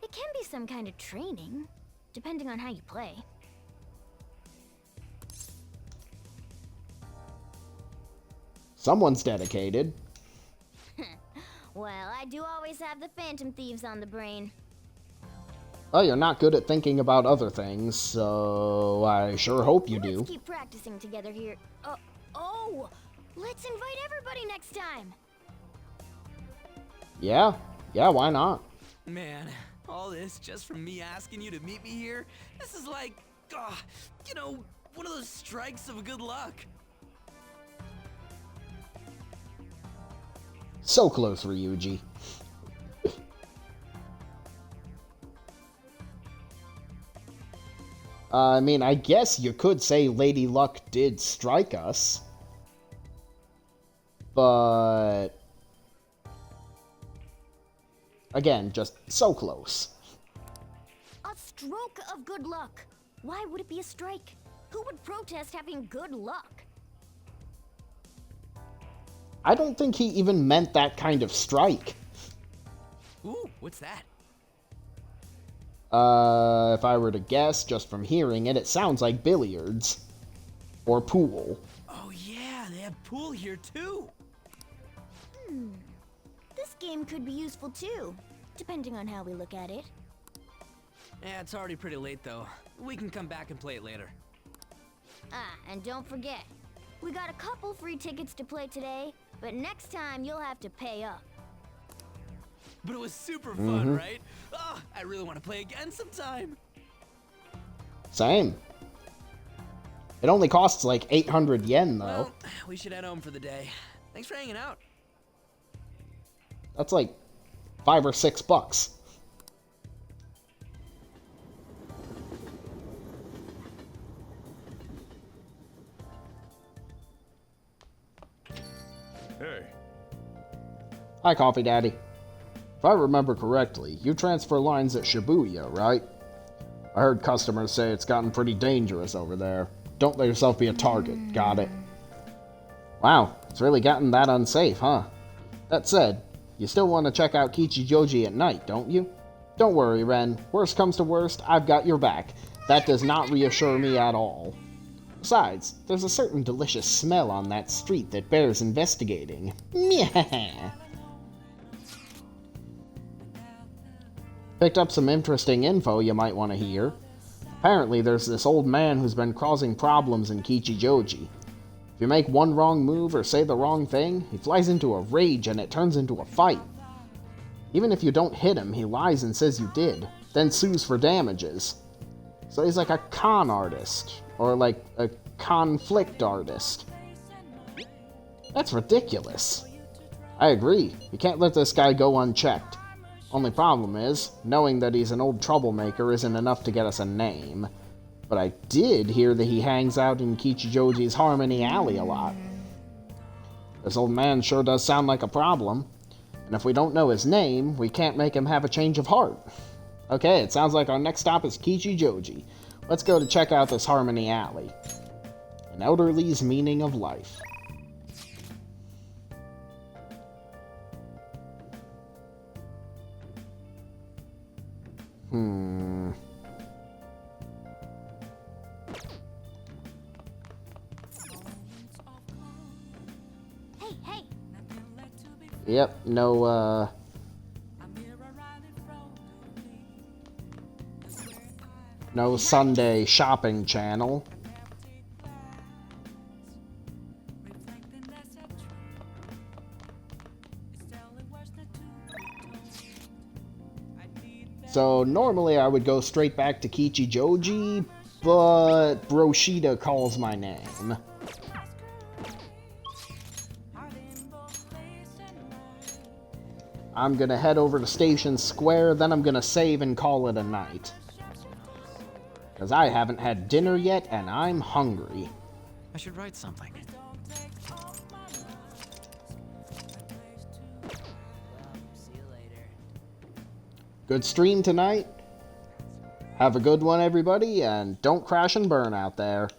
it can be some kind of training, depending on how you play. Someone's dedicated. Well, I do always have the Phantom Thieves on the brain. Well, you're not good at thinking about other things, so I sure hope you do. Let's keep practicing together here. Oh! Let's invite everybody next time! Yeah, why not? Man, all this just from me asking you to meet me here? This is like, you know, one of those strikes of good luck. So close, Ryuji. I mean, I guess you could say Lady Luck did strike us. But... again, just so close. A stroke of good luck. Why would it be a strike? Who would protest having good luck? I don't think he even meant that kind of strike. Ooh, what's that? If I were to guess, just from hearing it, it sounds like billiards. Or pool. Oh yeah, they have pool here too. This game could be useful too, depending on how we look at it. Yeah, it's already pretty late though. We can come back and play it later. Ah, and don't forget, we got a couple free tickets to play today, but next time you'll have to pay up. But it was super fun, right? Oh, I really want to play again sometime. Same. It only costs like 800 yen, though. Well, we should head home for the day. Thanks for hanging out. That's like $5 or $6. Hey. Hi, Coffee Daddy. If I remember correctly, you transfer lines at Shibuya, right? I heard customers say it's gotten pretty dangerous over there. Don't let yourself be a target, got it? Wow, it's really gotten that unsafe, huh? That said, you still want to check out Kichijoji at night, don't you? Don't worry, Ren. Worst comes to worst, I've got your back. That does not reassure me at all. Besides, there's a certain delicious smell on that street that bears investigating. Meh. Picked up some interesting info you might want to hear. Apparently, there's this old man who's been causing problems in Kichijoji. If you make one wrong move or say the wrong thing, he flies into a rage and it turns into a fight. Even if you don't hit him, he lies and says you did, then sues for damages. So he's like a con artist, or like a conflict artist. That's ridiculous. I agree, you can't let this guy go unchecked. Only problem is, knowing that he's an old troublemaker isn't enough to get us a name. But I did hear that he hangs out in Kichijoji's Harmony Alley a lot. This old man sure does sound like a problem. And if we don't know his name, we can't make him have a change of heart. Okay, it sounds like our next stop is Kichijoji. Let's go to check out this Harmony Alley. An elderly's meaning of life. Hey! Yep, no, no Sunday shopping channel. So normally I would go straight back to Kichijoji, but Broshida calls my name. I'm gonna head over to Station Square, then I'm gonna save and call it a night. Because I haven't had dinner yet, and I'm hungry. I should write something. Good stream tonight. Have a good one, everybody, and don't crash and burn out there.